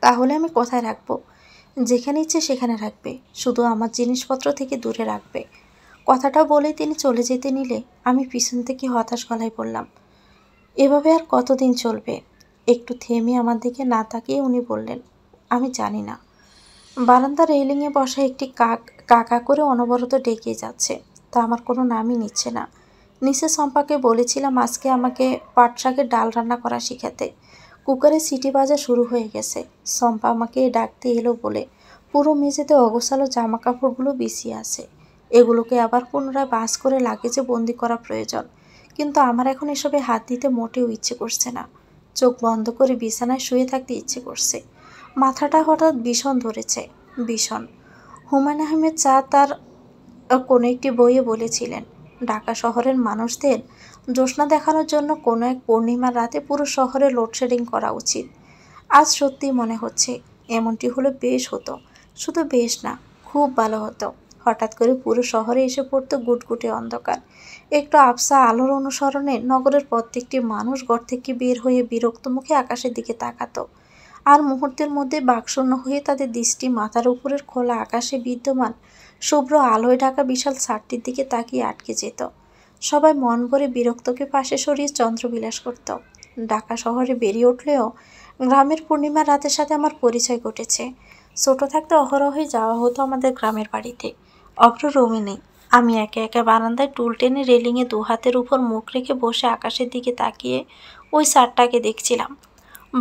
তাহলে আমি কোথায় রাখবো? যেখানে ইচ্ছে সেখানে রাখবে, শুধু আমার জিনিসপত্র থেকে দূরে রাখবে। কথাটা বলে তিনি চলে যেতে নিলে আমি পিছন থেকে হতাশ গলায় বললাম, এভাবে আর কতদিন চলবে? একটু থেমে আমার দিকে না তাকিয়ে উনি বললেন, আমি জানি না। বারান্দার রেলিংয়ে বসা একটি কাক কাকা করে অনবরত ডেকে যাচ্ছে, তা আমার কোনো নামই নিচ্ছে না। নিচে শম্পাকে বলেছিলাম আজকে আমাকে পাট শাকের ডাল রান্না করা শিখাতে। কুকারে সিটি বাজা শুরু হয়ে গেছে। শম্পা আমাকে ডাকতে এলো বলে পুরো মেঝেতে অগোছালো জামা কাপড়গুলো বিছিয়ে আছে। এগুলোকে আবার পুনরায় বাস করে লাগেজে বন্দি করা প্রয়োজন। কিন্তু আমার এখন এসবে হাত দিতে মোটেও ইচ্ছে করছে না। চোখ বন্ধ করে বিছানায় শুয়ে থাকতে ইচ্ছে করছে। মাথাটা হঠাৎ ভীষণ ধরেছে, ভীষণ। হুমায়ুন আহমেদ চা তার কোনো একটি বইয়ে বলেছিলেন, ঢাকা শহরের মানুষদের জ্যোৎস্না দেখানোর জন্য কোনো এক পূর্ণিমার রাতে পুরো শহরে লোডশেডিং করা উচিত। আজ সত্যিই মনে হচ্ছে এমনটি হলে বেশ হতো। শুধু বেশ না, খুব ভালো হতো। হঠাৎ করে পুরো শহরে এসে পড়তো গুটগুটে অন্ধকার। একটু আবছা আলোর অনুসরণে নগরের প্রত্যেকটি মানুষ ঘর থেকে বের হয়ে বিরক্ত মুখে আকাশের দিকে তাকাতো। আর মুহূর্তের মধ্যে বাকশূন্য হয়ে তাদের দৃষ্টি মাথার উপরের খোলা আকাশে বিদ্যমান শুভ্র আলোয় ঢাকা বিশাল ছাদটির দিকে তাকিয়ে আটকে যেত। সবাই মন ভরে বিরক্তকে পাশে সরিয়ে চন্দ্রবিলাস করত। ঢাকা শহরে বেরিয়ে উঠলেও গ্রামের পূর্ণিমার রাতের সাথে আমার পরিচয় ঘটেছে। ছোট থাকতে অহরহই যাওয়া হতো আমাদের গ্রামের বাড়িতে। অভ্র রুমে নেই। আমি একে একে বারান্দায় টুল টেনে রেলিংয়ে 2 হাতের উপর মুখ রেখে বসে আকাশের দিকে তাকিয়ে ওই ছাদটাকে দেখছিলাম।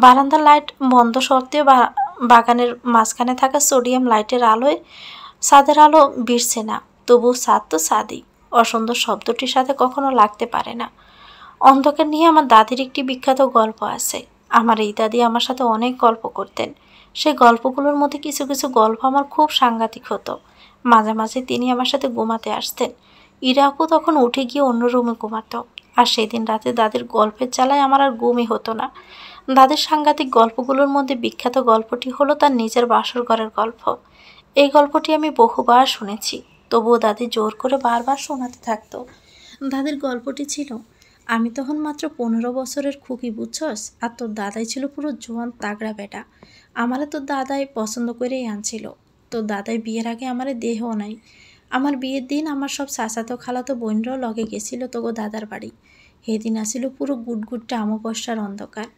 বারান্দার লাইট বন্ধ সত্ত্বেও বাগানের মাঝখানে থাকা সোডিয়াম লাইটের আলোয় ছাদের আলো বিরছে না। তবু ছাদ তো ছাদই, অসুন্দর শব্দটির সাথে কখনো লাগতে পারে না। অন্ধকার নিয়ে আমার দাদির একটি বিখ্যাত গল্প আছে। আমার এই দাদি আমার সাথে অনেক গল্প করতেন। সেই গল্পগুলোর মধ্যে কিছু কিছু গল্প আমার খুব সাংঘাতিক হতো। মাঝে মাঝে তিনি আমার সাথে ঘুমাতে আসতেন। ইরা আপু তখন উঠে গিয়ে অন্য রুমে ঘুমাতো। আর সেদিন রাতে দাদির গল্পের জ্বালায় আমার আর ঘুমই হতো না। দাদির সাংঘাতিক গল্পগুলোর মধ্যে বিখ্যাত গল্পটি হলো তার নিজের বাসর ঘরের গল্প। এই গল্পটি আমি বহুবার শুনেছি, তবুও দাদি জোর করে বারবার শোনাতে থাকতো। দাদির গল্পটি ছিল, আমি তখন মাত্র 15 বছরের খুকি, বুঝছস, আর তোর দাদাই ছিল পুরো জোয়ান তাগড়া বেটা। আমারে তোর দাদাই পছন্দ করেই আনছিল। তোর দাদাই বিয়ের আগে আমারে দেহও নাই। আমার বিয়ের দিন আমার সব চাচাতো খালাতো বোনরাও লগে গেছিল তোগো দাদার বাড়ি। সেদিন আসিল পুরো গুটগুটটা অমাবস্যার অন্ধকার।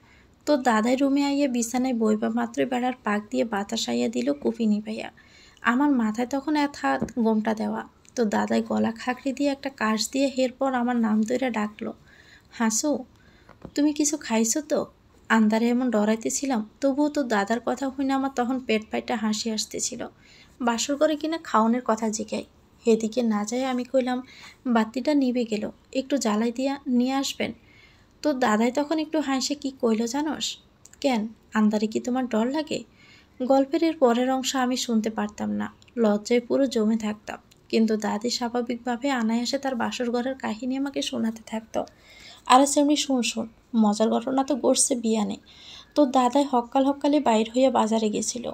তোর দাদাই রুমে আইয়া বিছানায় বইবা মাত্রই বেড়ার পাক দিয়ে বাতাস আইয়া দিল কুপি নিভাইয়া। আমার মাথায় তখন এক হাত গোমটা দেওয়া। তো দাদাই গলা খাকড়ি দিয়ে একটা কাশ দিয়ে এরপর আমার নাম ধরে ডাকলো, হাসু, তুমি কিছু খাইছো তো? আন্দারে এমন ডরাইতেছিলাম, তবুও তো দাদার কথা হইনে আমার তখন পেট পাইটা হাসি আসতেছিল। বাসর করে কিনা খাওনের কথা জিগাই। এদিকে না যায় আমি কইলাম, বাতিটা নিভে গেল, একটু জ্বালাই দিয়া নিয়ে আসবেন। তো দাদাই তখন একটু হাসে কি কইল জানোস? কেন, আন্দারে কি তোমার ডর লাগে? গল্পের এর পরের অংশ আমি শুনতে পারতাম না, লজ্জায় পুরো জমে থাকতাম। কিন্তু দাদি স্বাভাবিকভাবে আনায়াসে তার বাসর ঘরের কাহিনী আমাকে শোনাতে থাকতো। আরে সেমনি শুন শুন, মজার ঘটনা তো গড়ছে বিয়ানে। তোর দাদাই হক্কালে বাইর হইয়া বাজারে গেছিল।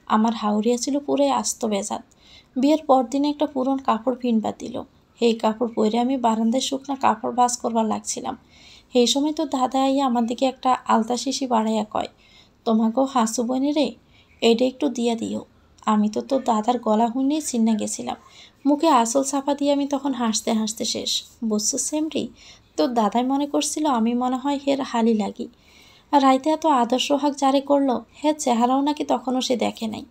আমার হাউরিয়া ছিল পুরাই আস্ত বেজাত। বিয়ের পরদিনে একটা পুরন কাপড় পিনবা দিল। এই কাপড় পরে আমি বারান্দায় শুকনা কাপড় ভাঁজ করবার লাগছিলাম। এই সময় তো দাদা আইয়া আমার দিকে একটা আলতা শিশি বাড়াইয়া কয়, তোমাকেও হাসু বইনি রে, এইটা একটু দিয়া দিও। আমি তো তোর দাদার গলা হুইনেই চিন্না গেছিলাম। মুখে আসল চাপা দিয়ে আমি তখন হাসতে হাসতে শেষ। বুঝছো সেমরি, তোর দাদাই মনে করছিল আমি মনে হয় হের হালি লাগি। আর রাইতে এত আদর সোহাগ জারি করলো, হ্যাঁ চেহারাও নাকি তখনও সে দেখে নাই।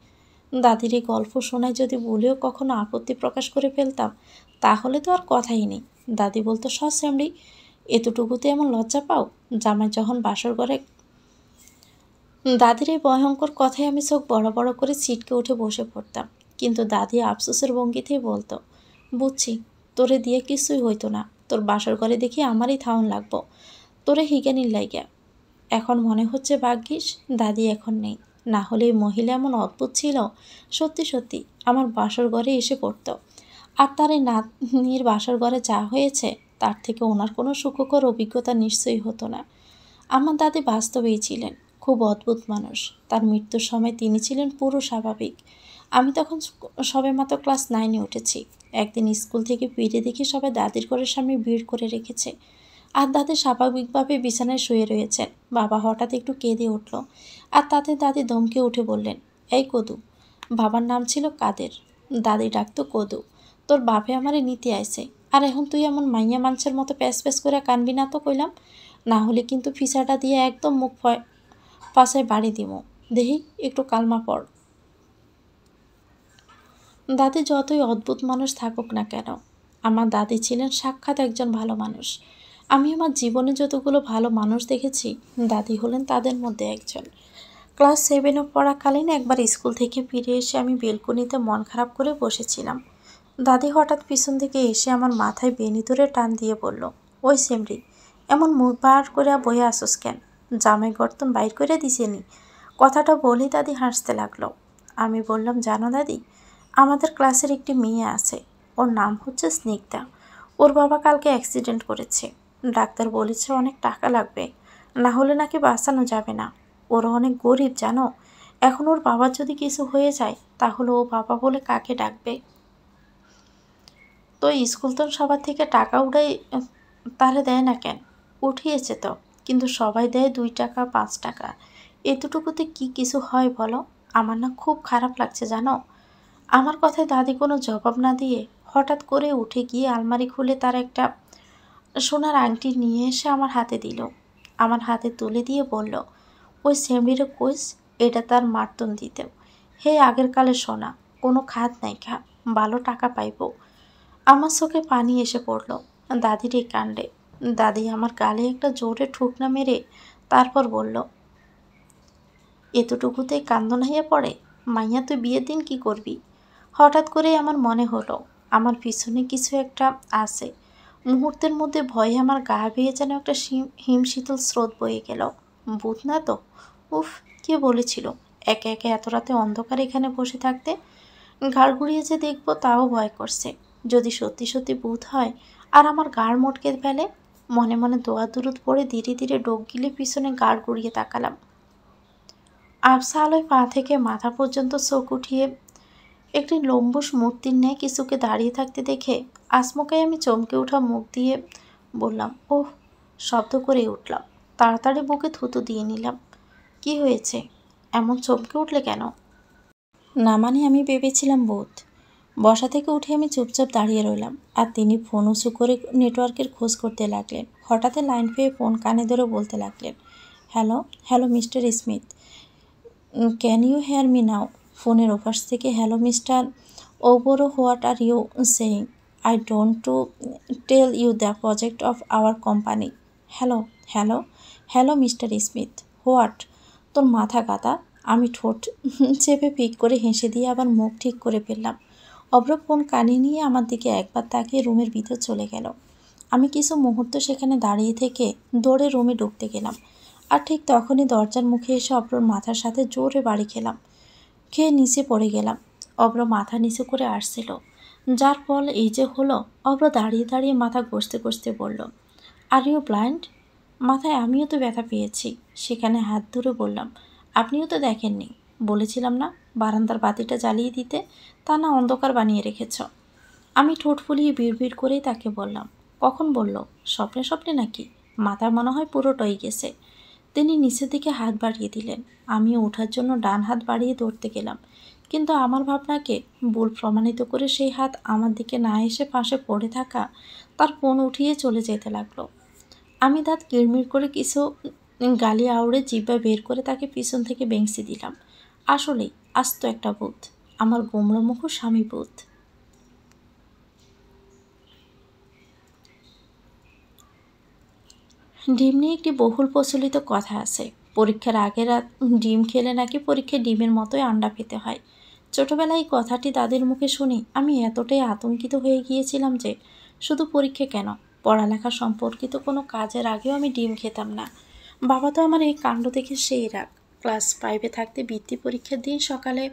দাদির এই গল্প শোনায় যদি বলেও কখনো আপত্তি প্রকাশ করে ফেলতাম, তাহলে তো আর কথাই নেই। দাদি বলতো, সেমরি, এতটুকুতে এমন লজ্জা পাও? জামাই যখন বাসর ঘরে। দাদির এই ভয়ঙ্কর কথায় আমি চোখ বড় বড় করে ছিটকে উঠে বসে পড়তাম। কিন্তু দাদি আফসোসের ভঙ্গিতেই বলতো, বুঝছি, তোরে দিয়ে কিছুই হইতো না। তোর বাসর ঘরে দেখি আমারই থাউন লাগবো, তোরে হিগানির লাইগা। এখন মনে হচ্ছে ভাগ্যিস দাদি এখন নেই, না হলে এই মহিলা এমন অদ্ভুত ছিল। সত্যি সত্যি আমার বাসর ঘরে এসে পড়তো। আর তার এই নাতনির বাসর ঘরে যা হয়েছে, তার থেকে ওনার কোনো সুখকর অভিজ্ঞতা নিশ্চয়ই হতো না। আমার দাদি বাস্তবেই ছিলেন খুব অদ্ভুত মানুষ। তার মৃত্যুর সময় তিনি ছিলেন পুরো স্বাভাবিক। আমি তখন সবেমাত্র ক্লাস 9-এ উঠেছি। একদিন স্কুল থেকে ফিরে দেখি সবাই দাদির ঘরের সামনে ভিড় করে রেখেছে। আর দাদি স্বাভাবিকভাবে বিছানায় শুয়ে রয়েছেন। বাবা হঠাৎ একটু কেঁদে উঠল। আর তাতে দাদি ধমকে উঠে বললেন, এই কদু। বাবার নাম ছিল কাদের। দাদি ডাকতো কদু। তোর বাপে আমারে নিতে আইছে, আর এখন তুই এমন মাইয়া মানুষের মতো প্যাচ প্যাচ করে কানবি না তো কইলাম। না হলে কিন্তু ফিসাটা দিয়ে একদম মুখ পাশায় বাড়ি দিমু। দেহি একটু কালমা পড়। দাদি যতই অদ্ভুত মানুষ থাকুক না কেন, আমার দাদি ছিলেন সাক্ষাৎ একজন ভালো মানুষ। আমি আমার জীবনে যতগুলো ভালো মানুষ দেখেছি, দাদি হলেন তাদের মধ্যে একজন। ক্লাস 7-এ পড়াকালীন একবার স্কুল থেকে ফিরে এসে আমি বেলকনিতে মন খারাপ করে বসেছিলাম। দাদি হঠাৎ পিছন থেকে এসে আমার মাথায় বেনি ধরে টান দিয়ে বলল, ওই সেমরি, এমন মুখ বার করে বইয়া আসোস কেন? জামাই গর্তন বাইর করে দিছেনি? কথাটা বলেই দাদি হাসতে লাগলো। আমি বললাম, জানো দাদি, আমাদের ক্লাসের একটি মেয়ে আছে, ওর নাম হচ্ছে স্নিগ্ধা। ওর বাবা কালকে অ্যাক্সিডেন্ট করেছে। ডাক্তার বলেছে অনেক টাকা লাগবে, না হলে নাকি বাঁচানো যাবে না। ওরা অনেক গরিব জানো। এখন ওর বাবার যদি কিছু হয়ে যায়, তাহলে ও বাবা বলে কাকে ডাকবে? তো স্কুল তো সবার থেকে টাকা উঠাই, তাহলে দেয় না কেন? উঠিয়েছে তো, কিন্তু সবাই দেয় 2 টাকা 5 টাকা। এতটুকুতে কি কিছু হয় বলো? আমার না খুব খারাপ লাগছে জানো। আমার কথায় দাদি কোনো জবাব না দিয়ে হঠাৎ করে উঠে গিয়ে আলমারি খুলে তার একটা সোনার আংটি নিয়ে এসে আমার হাতে দিল। আমার হাতে তুলে দিয়ে বলল, ওই সেমরিরে কইস এটা তার মার্তন দিতেও। হে আগের কালে সোনা, কোনো খাত নাই খা, ভালো টাকা পাইব। আমার চোখে পানি এসে পড়ল দাদির এই কাণ্ডে। দাদি আমার গালে একটা জোরে ঠুকনা মেরে তারপর বলল, এতটুকুতেই কান্দন হইয়া পড়ে? মাইয়া তুই বিয়ের দিন কি করবি? হঠাৎ করে আমার মনে হলো আমার পিছনে কিছু একটা আছে। মুহূর্তের মধ্যে ভয়ে আমার গা বেয়ে যেন একটা হিমশীতল স্রোত বয়ে গেল। ভূত না তো? উফ, কে বলেছিল একে একে এত রাতে অন্ধকার এখানে বসে থাকতে? ঘাড় ঘুরিয়ে যে দেখবো তাও ভয় করছে। যদি সত্যি সত্যি ভূত হয় আর আমার গাড় মটকে ফেলে। মনে মনে দোয়া দুরুদ পড়ে ধীরে ধীরে ডোক গিলে পিছনে গাড় ঘুরিয়ে তাকালাম। আবসা আলোয় পা থেকে মাথা পর্যন্ত চোখ উঠিয়ে একটি লম্বুস মূর্তির ন্যায় কিছুকে দাঁড়িয়ে থাকতে দেখে আচমকাই আমি চমকে ওঠা মুখ দিয়ে বললাম, ওহ। শব্দ করে উঠলাম। তাড়াতাড়ি বুকে থুতু দিয়ে নিলাম। কি হয়েছে? এমন চমকে উঠলে কেন? না মানে আমি ভেবেছিলাম ভূত। বসা থেকে উঠে আমি চুপচাপ দাঁড়িয়ে রইলাম। আর তিনি ফোন উঁচু করে নেটওয়ার্কের খোঁজ করতে লাগলেন। হঠাৎ লাইন পেয়ে ফোন কানে ধরে বলতে লাগলেন, hello hello mister Smith, can you hear me now? ফোনের ওপাশ থেকে, হ্যালো মিস্টার ওবরো, what are you saying? I don't to tell you the project of our company. Hello hello hello mister Smith, what? তোর মাথা গাদা, আমি ঠোঁট চেপে পিক করে হেসে দিয়ে আবার মুখ ঠিক করে ফেললাম। অভ্র ফোন কানে নিয়ে আমার দিকে একবার তাকিয়ে রুমের ভিতর চলে গেল। আমি কিছু মুহূর্ত সেখানে দাঁড়িয়ে থেকে দৌড়ে রুমে ঢুকতে গেলাম। আর ঠিক তখনই দরজার মুখে এসে অভ্রর মাথার সাথে জোরে বাড়ি খেলাম। খেয়ে নিচে পড়ে গেলাম। অভ্র মাথা নিচু করে আসছিল, যার ফল এই যে হলো। অভ্র দাঁড়িয়ে দাঁড়িয়ে মাথা ঘষতে ঘষতে বলল, আর ইউ ব্লাইন্ড? মাথায় আমিও তো ব্যথা পেয়েছি। সেখানে হাত ধরে বললাম, আপনিও তো দেখেননি। বলেছিলাম না বারান্দার বাতিটা জ্বালিয়ে দিতে, তা না অন্ধকার বানিয়ে রেখেছ। আমি ঠোঁট ফুলিয়ে বিড়বিড় করেই তাকে বললাম, কখন বলল? স্বপ্নে স্বপ্নে নাকি? মাথা মনে হয় পুরোটাই গেছে। তিনি নিচের দিকে হাত বাড়িয়ে দিলেন। আমিও ওঠার জন্য ডান হাত বাড়িয়ে ধরতে গেলাম, কিন্তু আমার ভাবনাকে ভুল প্রমাণিত করে সেই হাত আমার দিকে না এসে পাশে পড়ে থাকা তার ফোন উঠিয়ে চলে যেতে লাগলো। আমি দাঁত কিড়মিড় করে কিছু গালি আউড়ে জিব্বা বের করে তাকে পিছন থেকে বেংসি দিলাম। আসলেই আস্ত একটা ভূত, আমার গোমড়ো মুখ স্বামী ভূত। ডিম নিয়ে একটি বহুল প্রচলিত কথা আছে। পরীক্ষার আগের রাত ডিম খেলে নাকি পরীক্ষায় ডিমের মতোই আন্ডা পেতে হয়। ছোটবেলায় এই কথাটি দাদির মুখে শুনি আমি এতটাই আতঙ্কিত হয়ে গিয়েছিলাম যে শুধু পরীক্ষা কেন, পড়ালেখা সম্পর্কিত কোনো কাজের আগেও আমি ডিম খেতাম না। বাবা তো আমার এই কাণ্ড দেখে সেই রাগ। ক্লাস 5-এ থাকতে বৃত্তি পরীক্ষার দিন সকালে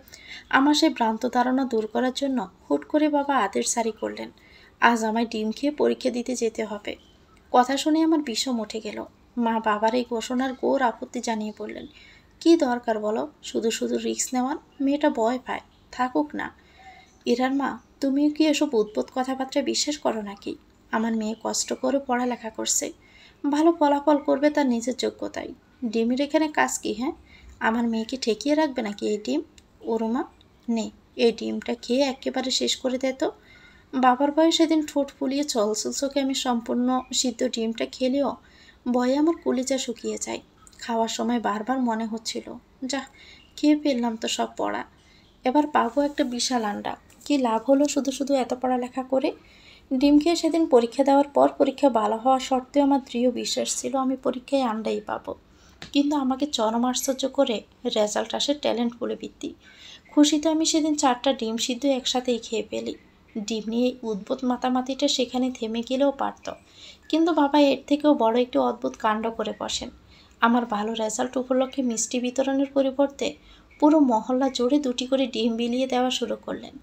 আমার সেই ভ্রান্ত ধারণা দূর করার জন্য হুট করে বাবা আদেশ জারি করলেন, আজ আমায় ডিম খেয়ে পরীক্ষা দিতে যেতে হবে। কথা শুনে আমার বিষম উঠে গেল। মা বাবার এই ঘোষণার ঘোর আপত্তি জানিয়ে বললেন, কি দরকার বলো, শুধু শুধু রিস্ক নেওয়ার? মেয়েটা ভয় পায়, থাকুক না। ইরার মা, তুমিও কি এসব উদ্ভট কথাবার্তা বিশ্বাস করো নাকি? আমার মেয়ে কষ্ট করে পড়ালেখা করছে, ভালো ফলাফল করবে তার নিজের যোগ্যতায়। ডিমের এখানে কাজ কি? হ্যাঁ, আমার মেয়েকে ঠেকিয়ে রাখবে নাকি এই ডিম? ওরমা, নে এই ডিমটা খেয়ে একেবারে শেষ করে দে তো। বাবার ভয়ে সেদিন ঠোঁট ফুলিয়ে চলচল চোখে আমি সম্পূর্ণ সিদ্ধ ডিমটা খেলেও ভয়ে আমার কলিজা শুকিয়ে যায়। খাওয়ার সময় বারবার মনে হচ্ছিল, যা খেয়ে ফেললাম তো সব পড়া, এবার পাবো একটা বিশাল আন্ডা। কি লাভ হলো শুধু শুধু এত পড়ালেখা করে? ডিম খেয়ে সেদিন পরীক্ষা দেওয়ার পর পরীক্ষা ভালো হওয়া সত্ত্বেও আমার দৃঢ় বিশ্বাস ছিল আমি পরীক্ষায় আন্ডাই পাবো। কিন্তু আমাকে চরম আশ্চর্য করে রেজাল্ট আসে ট্যালেন্ট বলে বৃত্তি। খুশিতে আমি সেদিন 4টা ডিম সিদ্ধ একসাথেই খেয়ে ফেলি। ডিম নিয়ে উদ্ভুত মাতামাতিটা সেখানে থেমে গেলেও পারত, কিন্তু বাবা এর থেকেও বড় একটি অদ্ভুত কাণ্ড করে বসেন। আমার ভালো রেজাল্ট উপলক্ষে মিষ্টি বিতরণের পরিবর্তে পুরো মহল্লা জুড়ে 2টি করে ডিম বিলিয়ে দেওয়া শুরু করলেন।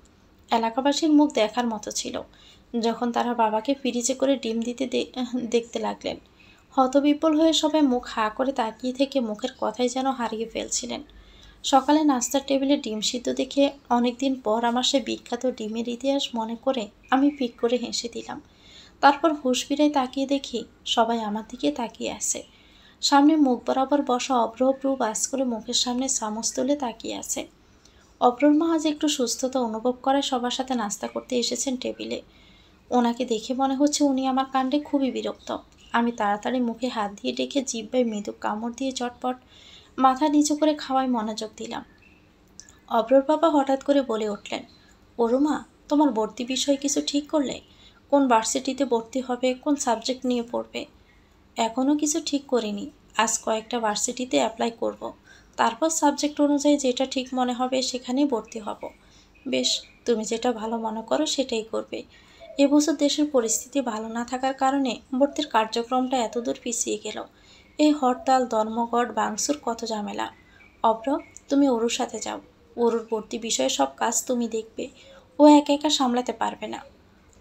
এলাকাবাসীর মুখ দেখার মতো ছিল যখন তারা বাবাকে ফ্রিজে করে ডিম দিতে দেখতে লাগলেন। হতবিহ্বল হয়ে সবাই মুখ হাঁ করে তাকিয়ে থেকে মুখের কথাই যেন হারিয়ে ফেলছিলেন। সকালে নাস্তার টেবিলে ডিম সিদ্ধ দেখে অনেকদিন পর আমার সে বিখ্যাত ডিমের ইতিহাস মনে করে আমি ফিক করে হেসে দিলাম। তারপর হুঁশ ফিরে তাকিয়ে দেখি সবাই আমার দিকে তাকিয়ে আছে। সামনে মুখ বরাবর বসা অভ্র ভ্রু বাস করে মুখের সামনে চামচ তুলে তাকিয়ে আছে। অভ্রর মা আজ একটু সুস্থতা অনুভব করে সবার সাথে নাস্তা করতে এসেছেন টেবিলে। ওনাকে দেখে মনে হচ্ছে উনি আমার কাণ্ডে খুবই বিরক্ত। আমি তাড়াতাড়ি মুখে হাত দিয়ে ডেকে জিহ্বায় মৃদু কামড় দিয়ে চটপট মাথা নিচু করে খাওয়ায় মনোযোগ দিলাম। অভ্রর বাবা হঠাৎ করে বলে উঠলেন, ওরমা, তোমার ভর্তি বিষয় কিছু ঠিক করলে? কোন ভার্সিটিতে ভর্তি হবে, কোন সাবজেক্ট নিয়ে পড়বে? এখনও কিছু ঠিক করিনি। আজ কয়েকটা ভার্সিটিতে অ্যাপ্লাই করব। তারপর সাবজেক্ট অনুযায়ী যেটা ঠিক মনে হবে সেখানেই ভর্তি হব। বেশ, তুমি যেটা ভালো মনে করো সেটাই করবে। এবছর দেশের পরিস্থিতি ভালো না থাকার কারণে ভর্তির কার্যক্রমটা এতদূর পিছিয়ে গেল। এই হরতাল, ধর্মঘট, ভাঙচুর, কত ঝামেলা। অভ্র, তুমি ওরুর সাথে যাও। ওরুর ভর্তি বিষয়ে সব কাজ তুমি দেখবে, ও একা একা সামলাতে পারবে না।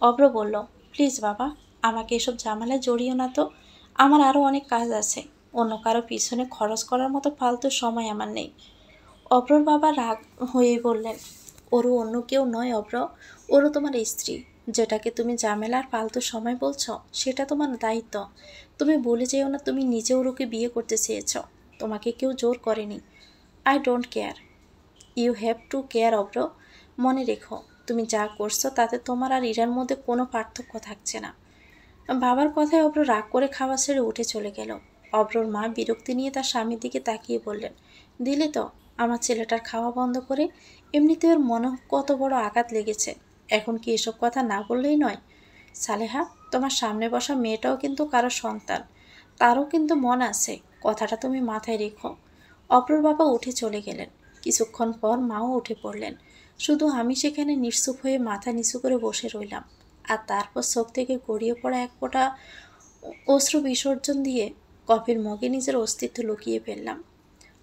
অভ্র বলল, প্লিজ বাবা, আমাকে এসব ঝামেলায় জড়িও না তো। আমার আরও অনেক কাজ আছে, অন্য কারো পিছনে খরচ করার মতো ফালতু সময় আমার নেই। অভ্রর বাবা রাগ হয়ে বললেন, ওরও অন্য কেউ নয় অভ্র, ওরও তোমার স্ত্রী। যেটাকে তুমি ঝামেলার ফালতু সময় বলছো সেটা তোমার দায়িত্ব। তুমি বলে যেও না তুমি নিজে ওরকে বিয়ে করতে চেয়েছ, তোমাকে কেউ জোর করেনি। I don't care, you have to care Abhra. মনে রেখো, তুমি যা করছো তাতে তোমার আর ইরার মধ্যে কোনো পার্থক্য থাকছে না। বাবার কথায় অভ্র রাগ করে খাওয়া ছেড়ে উঠে চলে গেল। অভ্রর মা বিরক্তি নিয়ে তার স্বামীর দিকে তাকিয়ে বললেন, দিলে তো আমার ছেলেটার খাওয়া বন্ধ করে? এমনিতে ওর মনে কত বড় আঘাত লেগেছে, এখন কি এসব কথা না বললেই নয়? সালেহা, তোমার সামনে বসা মেয়েটাও কিন্তু কারো সন্তান, তারও কিন্তু মন আছে, কথাটা তুমি মাথায় রেখো। অভ্রর বাবা উঠে চলে গেলেন। কিছুক্ষণ পর মাও উঠে পড়লেন। শুধু আমি সেখানে নিশ্চুপ হয়ে মাথা নিচু করে বসে রইলাম। আর তারপর চোখ থেকে গড়িয়ে পড়া এক ফোঁটা অশ্রু বিসর্জন দিয়ে কফির মগে নিজের অস্তিত্ব লুকিয়ে ফেললাম।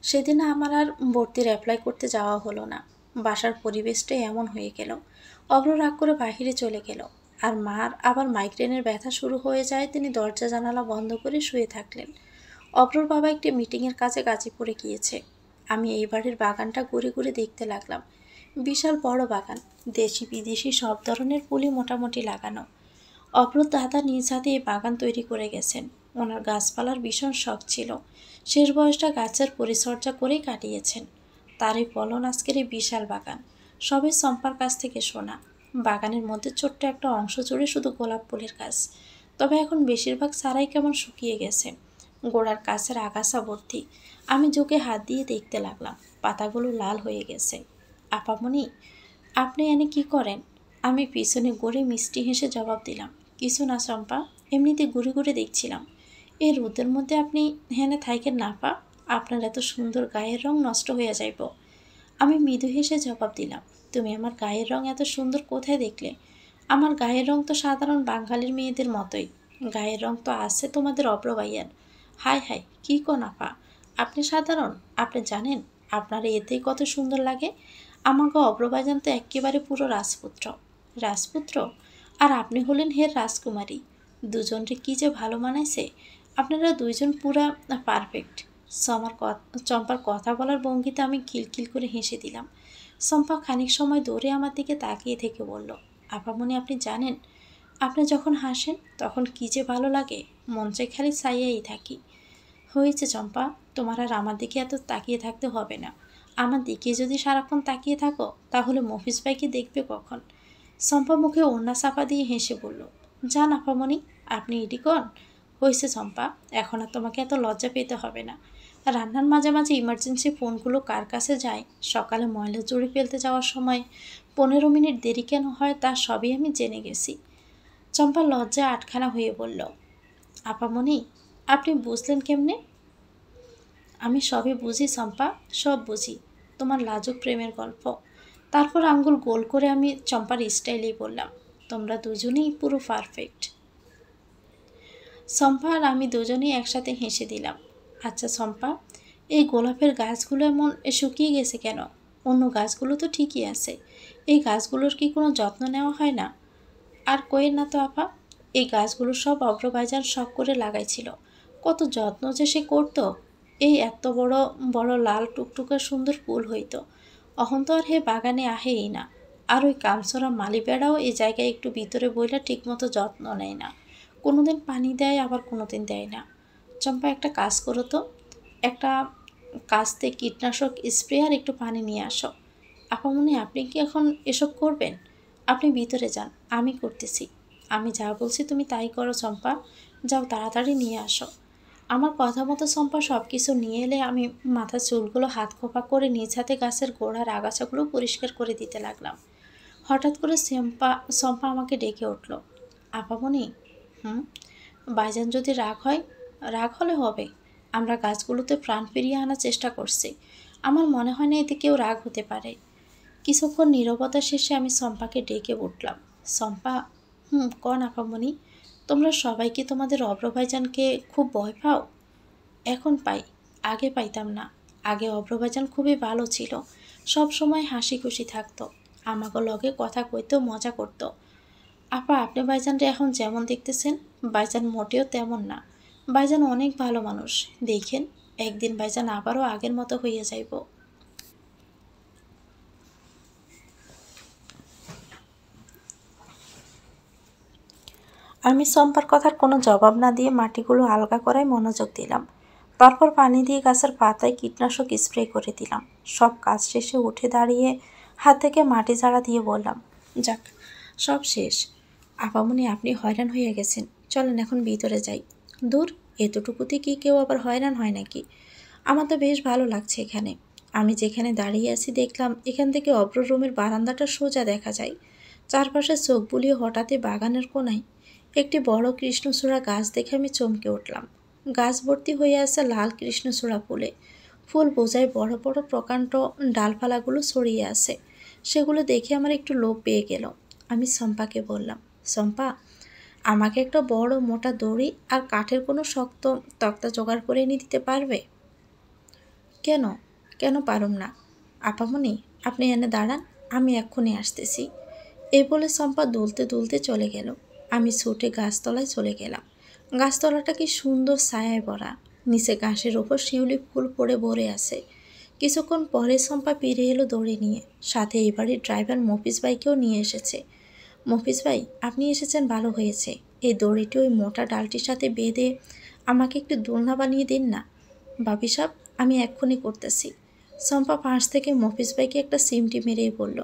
সেদিন আমার আর ভর্তির অ্যাপ্লাই করতে যাওয়া হলো না। বাসার পরিবেশটাই এমন হয়ে গেল। অব্র রাগ করে বাহিরে চলে গেল। আর মার আবার মাইগ্রেনের ব্যথা শুরু হয়ে যায়। তিনি দরজা জানালা বন্ধ করে শুয়ে থাকলেন। অব্রর বাবা একটি মিটিংয়ের কাজে গাজীপুরে গিয়েছে। আমি এই বাড়ির বাগানটা ঘুরে ঘুরে দেখতে লাগলাম। বিশাল বড় বাগান, দেশি বিদেশি সব ধরনের ফুলই মোটামুটি লাগানো। অব্রর দাদা নিজ হাতে এই বাগান তৈরি করে গেছেন। ওনার গাছপালার ভীষণ শখ ছিল। শেষ বয়সটা গাছের পরিচর্যা করেই কাটিয়েছেন। তার এই ফলন আজকের এই বিশাল বাগান সবে চম্পার কাছ থেকে শোনা। বাগানের মধ্যে ছোট্ট একটা অংশ জুড়ে শুধু গোলাপ ফুলের গাছ, তবে এখন বেশিরভাগ চারাই কেমন শুকিয়ে গেছে। গোড়ার কাছের আগাছা ভর্তি। আমি ঝুঁকে হাত দিয়ে দেখতে লাগলাম। পাতাগুলো লাল হয়ে গেছে। আপামনি, আপনি এনে কি করেন? আমি পিছনে ঘুরে মিষ্টি হেসে জবাব দিলাম, কিছু না চম্পা, এমনিতে ঘুরে ঘুরে দেখছিলাম। এই রোদের মধ্যে আপনি হেনে থাইকেন না পা, আপনার এত সুন্দর গায়ের রং নষ্ট হয়ে যাইব। আমি মৃদু হেসে জবাব দিলাম, তুমি আমার গায়ের রং এত সুন্দর কোথায় দেখলে? আমার গায়ের রং তো সাধারণ বাঙালির মেয়েদের মতোই। গায়ের রং তো আছে তোমাদের অপ্রবাইয়ার। হায় হায়, কী কোন আপা, আপনি সাধারণ? আপনি জানেন আপনার এতেই কত সুন্দর লাগে? আমাকে অপ্রবাইজান তো একেবারে পুরো রাজপুত্র। রাজপুত্র? আর আপনি হলেন হের রাজকুমারী। দুজনরে কী যে ভালো মানাইছে। আপনারা দুইজন পুরা পারফেক্ট। চম্পার কথা বলার ভঙ্গিতে আমি খিলখিল করে হেসে দিলাম। চম্পা খানিক সময় দৌড়ে আমার দিকে তাকিয়ে থেকে বলল, আপামনি, আপনি জানেন আপনি যখন হাসেন তখন কী যে ভালো লাগে, মন চাই খালি চাইয়াই থাকি। হয়েছে চম্পা, তোমার আর আমার দিকে এত তাকিয়ে থাকতে হবে না। আমার দিকে যদি সারাক্ষণ তাকিয়ে থাকো তাহলে মফিজ ভাইকে দেখবে কখন? চম্পা মুখে ওড়না চাপা দিয়ে হেসে বলল, যান আপামনি, আপনি এটি কন। হয়েছে চম্পা, এখন আর তোমাকে এত লজ্জা পেতে হবে না। রান্নার মাঝে মাঝে ইমার্জেন্সি ফোনগুলো কার কাছে যায়, সকালে ময়লা জড়ি ফেলতে যাওয়ার সময় 15 মিনিট দেরি কেন হয় তা সবই আমি জেনে গেছি। চম্পা লজ্জায় আটখানা হয়ে বলল, আপামনি, আপনি বুঝলেন কেমনে? আমি সবই বুঝি চম্পা, সব বুঝি। তোমার লাজুক প্রেমের গল্প। তারপর আঙ্গুল গোল করে আমি চম্পার স্টাইলেই বললাম, তোমরা দুজনেই পুরো পারফেক্ট। চম্পা আর আমি দুজনেই একসাথে হেসে দিলাম। আচ্ছা চম্পা, এই গোলাপের গাছগুলো এমন শুকিয়ে গেছে কেন? অন্য গাছগুলো তো ঠিকই আছে। এই গাছগুলোর কি কোনো যত্ন নেওয়া হয় না? আর কইেন না তো আপা, এই গাছগুলো সব অগ্রভাইজান শখ করে লাগাইছিল। কত যত্ন যে সে করত। এই এত বড় বড় লাল টুকটুকে সুন্দর ফুল হইতো। অহন তো আর হে বাগানে আহেই না। আর ওই কামছড়া মালি বেড়াও এই জায়গায় একটু ভিতরে বইলা ঠিকমতো যত্ন নেয় না। কোনোদিন পানি দেয়, আবার কোনোদিন দেয় না। চম্পা, একটা কাজ করো তো, একটা কাস্তে কীটনাশক স্প্রে আর একটু পানি নিয়ে আসো। আপামনি, আপনি কি এখন এসব করবেন? আপনি ভিতরে যান, আমি করতেছি। আমি যা বলছি তুমি তাই করো চম্পা। যাও, তাড়াতাড়ি নিয়ে আসো। আমার কথা মতো চম্পা সব কিছু নিয়ে এলে আমি মাথার চুলগুলো হাত খোপা করে নিজ হাতে গাছের গোড়ার আগাছাগুলো পরিষ্কার করে দিতে লাগলাম। হঠাৎ করে চম্পা আমাকে ডেকে উঠল, আপামনি। হুম? ভাইজান যদি রাগ হয়? রাগ হলে হবে। আমরা গাছগুলোতে প্রাণ ফিরিয়ে আনার চেষ্টা করছি। আমার মনে হয় না এতে কেউ রাগ হতে পারে। কিছুক্ষণ নীরবতা শেষে আমি চম্পাকে ডেকে উঠলাম, চম্পা। কন আপামনি, তোমরা সবাই কি তোমাদের অভ্র ভাইজানকে খুব ভয় পাও? এখন পাই, আগে পাইতাম না। আগে অভ্র ভাইজান খুবই ভালো ছিল। সব সময় হাসি খুশি থাকতো, আমাকে লগে কথা কইতেও মজা করতো। আপা, আপনি ভাইজানরে এখন যেমন দেখতেছেন, ভাইজান মোটেও তেমন না। ভাইজান অনেক ভালো মানুষ। দেখেন, একদিন ভাইজান আবারও আগের মতো হইয়া যাইব। আমি চম্পার কথার কোনো জবাব না দিয়ে মাটিগুলো আলগা করায় মনোযোগ দিলাম। তারপর পানি দিয়ে গাছের পাতায় কীটনাশক স্প্রে করে দিলাম। সব কাজ শেষে উঠে দাঁড়িয়ে হাত থেকে মাটি ঝাড়া দিয়ে বললাম, যাক, সব শেষ। আপামনি, আপনি হয়রান হয়ে গেছেন, চলেন এখন ভিতরে যাই। দূর, এতটুকুতে কি কেউ আবার হয়রান হয় নাকি? আমার তো বেশ ভালো লাগছে এখানে। আমি যেখানে দাঁড়িয়ে আছি দেখলাম এখান থেকে অব্র রুমের বারান্দাটা সোজা দেখা যায়। চারপাশে চোখ বুলিয়ে হঠাৎই বাগানের কোনায় একটি বড় কৃষ্ণচূড়া গাছ দেখে আমি চমকে উঠলাম। গাছ ভর্তি হয়ে আছে লাল কৃষ্ণচূড়া ফুলে। ফুল বোঝায় বড় বড় প্রকাণ্ড ডালপালাগুলো ছড়িয়ে আছে। সেগুলো দেখে আমার একটু লোভ পেয়ে গেল। আমি শম্পাকে বললাম, শম্পা, আমাকে একটা বড় মোটা দড়ি আর কাঠের কোনো শক্ত তক্তা জোগাড় করে এনে দিতে পারবে? কেন কেন পারুম না? আপামনি, আপনি এনে দাঁড়ান, আমি এক্ষুনি আসতেছি। এই বলে শম্পা দুলতে দুলতে চলে গেল। আমি ছুটে গাছতলায় চলে গেলাম। গাছতলাটা কি সুন্দর ছায়ায় ভরা। নিচে ঘাসের ওপর শিউলি ফুল পড়ে ভরে আছে। কিছুক্ষণ পরে শম্পা ফিরে এলো দড়ি নিয়ে। সাথে এই বাড়ির ড্রাইভার মফিজ ভাইকেও নিয়ে এসেছে। মফিজ ভাই, আপনি এসেছেন ভালো হয়েছে। এই দড়িটি ওই মোটা ডালটির সাথে বেঁধে আমাকে একটু দোলনা বানিয়ে দিন না। বাপি সাহেব, আমি এক্ষুনি করতেছি। শম্পা পাশ থেকে মফিজ ভাইকে একটা সিমটি মেরেই বলল,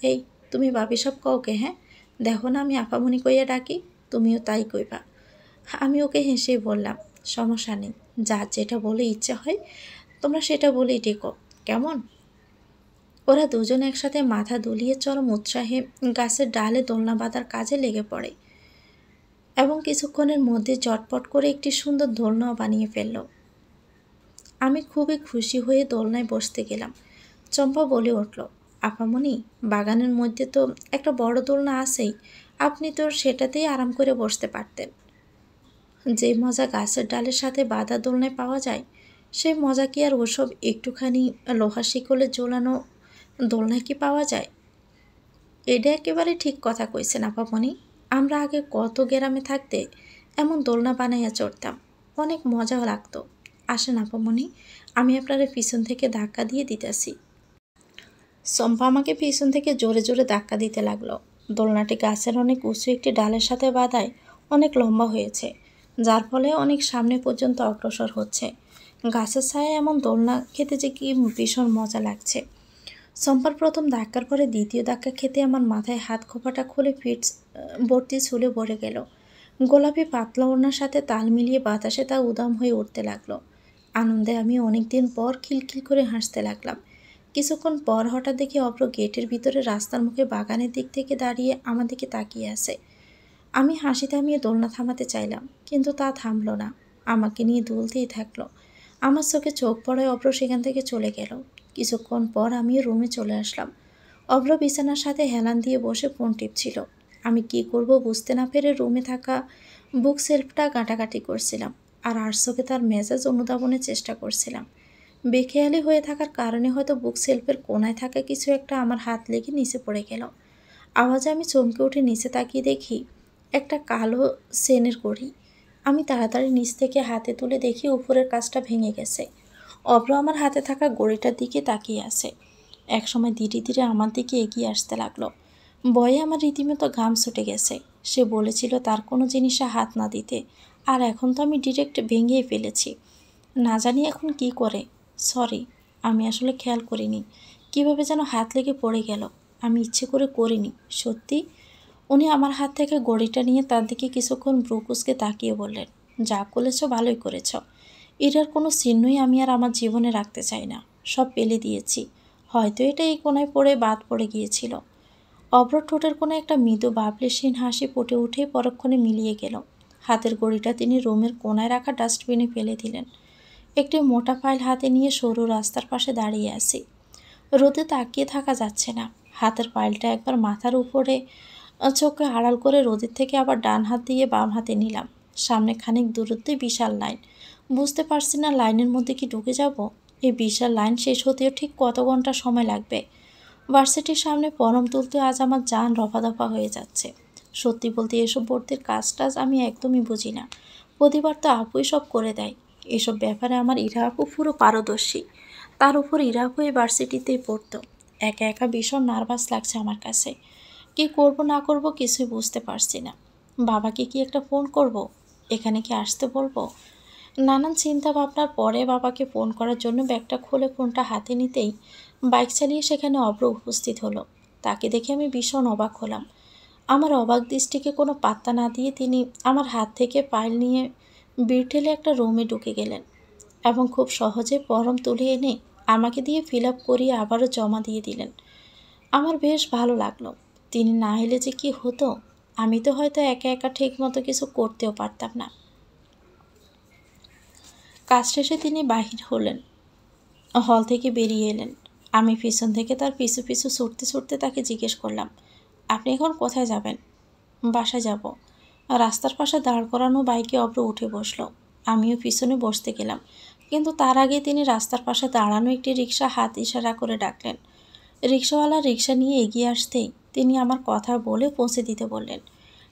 এই, তুমি বাপি সাহেব কাউকে? হ্যাঁ, দেখো না আমি আপামনি কইয়া ডাকি, তুমিও তাই কইবা। আমি ওকে হেসেই বললাম, সমস্যা নেই, যার যেটা বলে ইচ্ছে হয় তোমরা সেটা বলেই ডেকো, কেমন? ওরা দুজন একসাথে মাথা দুলিয়ে চরম উৎসাহে গাছের ডালে দোলনা বাঁধার কাজে লেগে পড়ে এবং কিছুক্ষণের মধ্যে চটপট করে একটি সুন্দর দোলনাও বানিয়ে ফেলল। আমি খুবই খুশি হয়ে দোলনায় বসতে গেলাম। চম্পা বলে উঠল, আপামনি, বাগানের মধ্যে তো একটা বড় দোলনা আছেই, আপনি তো সেটাতেই আরাম করে বসতে পারতেন। যে মজা গাছের ডালের সাথে বাঁধা দোলনায় পাওয়া যায়, সেই মজা কি আর ওসব একটুখানি লোহা শিকলে ঝোলানো দোলনায় কি পাওয়া যায়? এটা একেবারে ঠিক কথা কইছেন আপামনি। আমরা আগে কত গ্রামে থাকতে এমন দোলনা বানাইয়া চড়তাম, অনেক মজাও লাগতো। আসেন আপামনি, আমি আপনার পিছন থেকে ধাক্কা দিয়ে দিতেছি। চম্পা আমাকে পিছন থেকে জোরে জোরে ধাক্কা দিতে লাগলো। দোলনাটি গাছের অনেক উঁচু একটি ডালের সাথে বাঁধায় অনেক লম্বা হয়েছে, যার ফলে অনেক সামনে পর্যন্ত অগ্রসর হচ্ছে। গাছের ছায়ায় এমন দোলনা খেতে যে কি ভীষণ মজা লাগছে। চম্পার প্রথম ধাক্কার পরে দ্বিতীয় ধাক্কা খেতে আমার মাথায় হাত খোপাটা খুলে ফিট ভর্তি ছুলে ভরে গেল। গোলাপি পাতলা ওড়নার সাথে তাল মিলিয়ে বাতাসে তা উদাম হয়ে উঠতে লাগলো। আনন্দে আমি অনেকদিন পর খিলখিল করে হাসতে লাগলাম। কিছুক্ষণ পর হঠাৎ দেখি অভ্র গেটের ভিতরে রাস্তার মুখে বাগানের দিক থেকে দাঁড়িয়ে আমার দিকে তাকিয়ে আছে। আমি হাসি থামিয়ে দোলনা থামাতে চাইলাম, কিন্তু তা থামলো না, আমাকে নিয়ে দুলতেই থাকলো। আমার চোখে চোখ পড়ায় অভ্র সেখান থেকে চলে গেল। কিছুক্ষণ পর আমি রুমে চলে আসলাম। অভ্র বিছানার সাথে হেলান দিয়ে বসে ফোন টিপছিল। আমি কি করব বুঝতে না পেরে রুমে থাকা বুক সেলফটা ঘাঁটাঘাঁটি করছিলাম আর আর্টসকে তার মেজাজ অনুধাবনের চেষ্টা করছিলাম। বেখেয়ালি হয়ে থাকার কারণে হয়তো বুক সেলফের কোনায় থাকা কিছু একটা আমার হাত লেগে নিচে পড়ে গেল। আওয়াজে আমি চমকে উঠে নিচে তাকিয়ে দেখি একটা কালো সেনের ঘড়ি। আমি তাড়াতাড়ি নিচ থেকে হাতে তুলে দেখি উপরের কাজটা ভেঙে গেছে। অভ্র আমার হাতে থাকা ঘড়িটার দিকে তাকিয়ে আছে। একসময় ধীরে ধীরে আমার দিকে এগিয়ে আসতে লাগলো। ভয়ে আমার রীতিমতো ঘাম ছুটে গেছে। সে বলেছিল তার কোনো জিনিসে হাত না দিতে, আর এখন তো আমি ডিরেক্ট ভেঙেই ফেলেছি। না জানি এখন কি করে। সরি, আমি আসলে খেয়াল করিনি, কিভাবে যেন হাত লেগে পড়ে গেল। আমি ইচ্ছে করে করিনি, সত্যি। উনি আমার হাত থেকে ঘড়িটা নিয়ে তার দিকে কিছুক্ষণ ব্রুকুসকে তাকিয়ে বললেন, যা করেছ ভালোই করেছ। এটার কোনো চিহ্নই আমি আর আমার জীবনে রাখতে চাই না, সব পেলে দিয়েছি। হয়তো এটা এই কোনায় পড়ে বাদ পড়ে গিয়েছিল। অভ্র ঠোঁটের কোনো একটা মৃদু বাবলেসীন হাসি ফুটে উঠেই পরক্ষণে মিলিয়ে গেল। হাতের ঘড়িটা তিনি রুমের কোনায় রাখা ডাস্টবিনে ফেলে দিলেন। একটি মোটা ফাইল হাতে নিয়ে সরু রাস্তার পাশে দাঁড়িয়ে আছি। রোদে তাকিয়ে থাকা যাচ্ছে না। হাতের ফাইলটা একবার মাথার উপরে চোখে আড়াল করে রোদের থেকে আবার ডান হাত দিয়ে বাম হাতে নিলাম। সামনে খানিক দূরত্বে বিশাল লাইন। বুঝতে পারছি না লাইনের মধ্যে কি ঢুকে যাব। এই বিশাল লাইন শেষ হতেও ঠিক কত ঘন্টা সময় লাগবে। ভার্সিটির সামনে পরম তুলতে আজ আমার জান রফাদফা হয়ে যাচ্ছে। সত্যি বলতে এসব ভর্তির কাজ টাজ আমি একদমই বুঝি না। প্রতিবার তো আপুই সব করে দেয়। এসব ব্যাপারে আমার ইরা আপু পুরো পারদর্শী। তার উপর ইরা আপু এই ভার্সিটিতেই পড়তো। একা একা ভীষণ নার্ভাস লাগছে আমার কাছে। কি করব না করব কিছুই বুঝতে পারছি না। বাবাকে কি একটা ফোন করব? এখানে কি আসতে বলবো? নানান চিন্তা ভাবনার পরে বাবাকে ফোন করার জন্য ব্যাগটা খুলে ফোনটা হাতে নিতেই বাইক চালিয়ে সেখানে অভ্র উপস্থিত হলো। তাকে দেখে আমি ভীষণ অবাক হলাম। আমার অবাক দৃষ্টিকে কোনো পাত্তা না দিয়ে তিনি আমার হাত থেকে ফাইল নিয়ে বিড় ঠেলে একটা রুমে ঢুকে গেলেন এবং খুব সহজে ফর্ম তুলে এনে আমাকে দিয়ে ফিল আপ করিয়ে আবারও জমা দিয়ে দিলেন। আমার বেশ ভালো লাগলো। তিনি না এলে যে কি হতো, আমি তো হয়তো একা একা ঠিক মতো কিছু করতেও পারতাম না। কাজ শেষে তিনি বাহির হলেন। হল থেকে বেরিয়ে এলেন। আমি পিছন থেকে তার পিছু পিছু ছুটতে ছুটতে তাকে জিজ্ঞেস করলাম, আপনি এখন কোথায় যাবেন? বাসায় যাব। রাস্তার পাশে দাঁড় করানো বাইকে অভ্র উঠে বসলো। আমিও পিছনে বসতে গেলাম, কিন্তু তার আগে তিনি রাস্তার পাশে দাঁড়ানো একটি রিক্সা হাত ইশারা করে ডাকলেন। রিক্সাওয়ালা রিক্সা নিয়ে এগিয়ে আসতেই তিনি আমার কথা বলে পৌঁছে দিতে বললেন।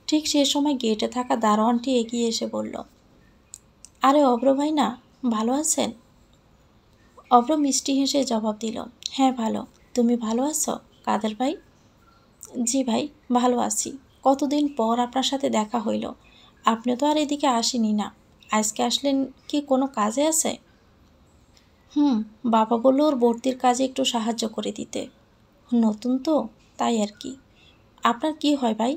ঠিক সে সময় গেটে থাকা দারোয়ানটি এগিয়ে এসে বলল, আরে অভ্র ভাই না, ভালো আছেন? অভ্র মিষ্টি হেসে জবাব দিল, হ্যাঁ ভালো। তুমি ভালো আছো কাদের ভাই? জি ভাই, ভালো আছি। কতদিন পর আপনার সাথে দেখা হইল। আপনি তো আর এদিকে আসেনি না, আজকে আসলেন কি কোনো কাজে আছে? বাবা বলল ওর ভর্তির কাজে একটু সাহায্য করে দিতে। নতুন তো, তাই আর কি। আপনার কি হয় ভাই?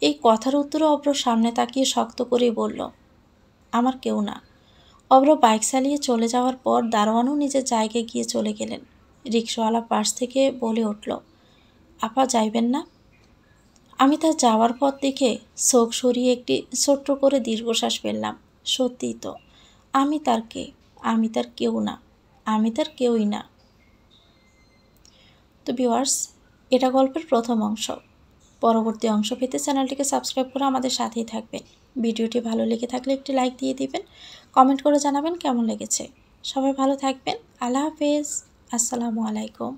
এই কথার উত্তরে অভ্র সামনে তাকিয়ে শক্ত করেই বলল, আমার কেউ না। অভ্র বাইক চালিয়ে চলে যাওয়ার পর দারোয়ানও নিজের জায়গায় গিয়ে চলে গেলেন। রিক্সাওয়ালা পাশ থেকে বলে উঠল, আপা যাইবেন না? আমি তার যাওয়ার পথ দেখে চোখ সরিয়ে একটি ছোট্ট করে দীর্ঘশ্বাস ফেললাম। সত্যিই তো, আমি তার কে? আমি তার কেউ না, আমি তার কেউই না। তো ভিউয়ার্স, এটা গল্পের প্রথম অংশ। পরবর্তী অংশ পেতে চ্যানেলটিকে সাবস্ক্রাইব করে আমাদের সাথেই থাকবেন। ভিডিওটি ভালো লেগে থাকলে একটি লাইক দিয়ে দিবেন, কমেন্ট করে জানাবেন কেমন লেগেছে। সবাই ভালো থাকবেন। আল্লাহ হাফেজ। আসসালামু আলাইকুম।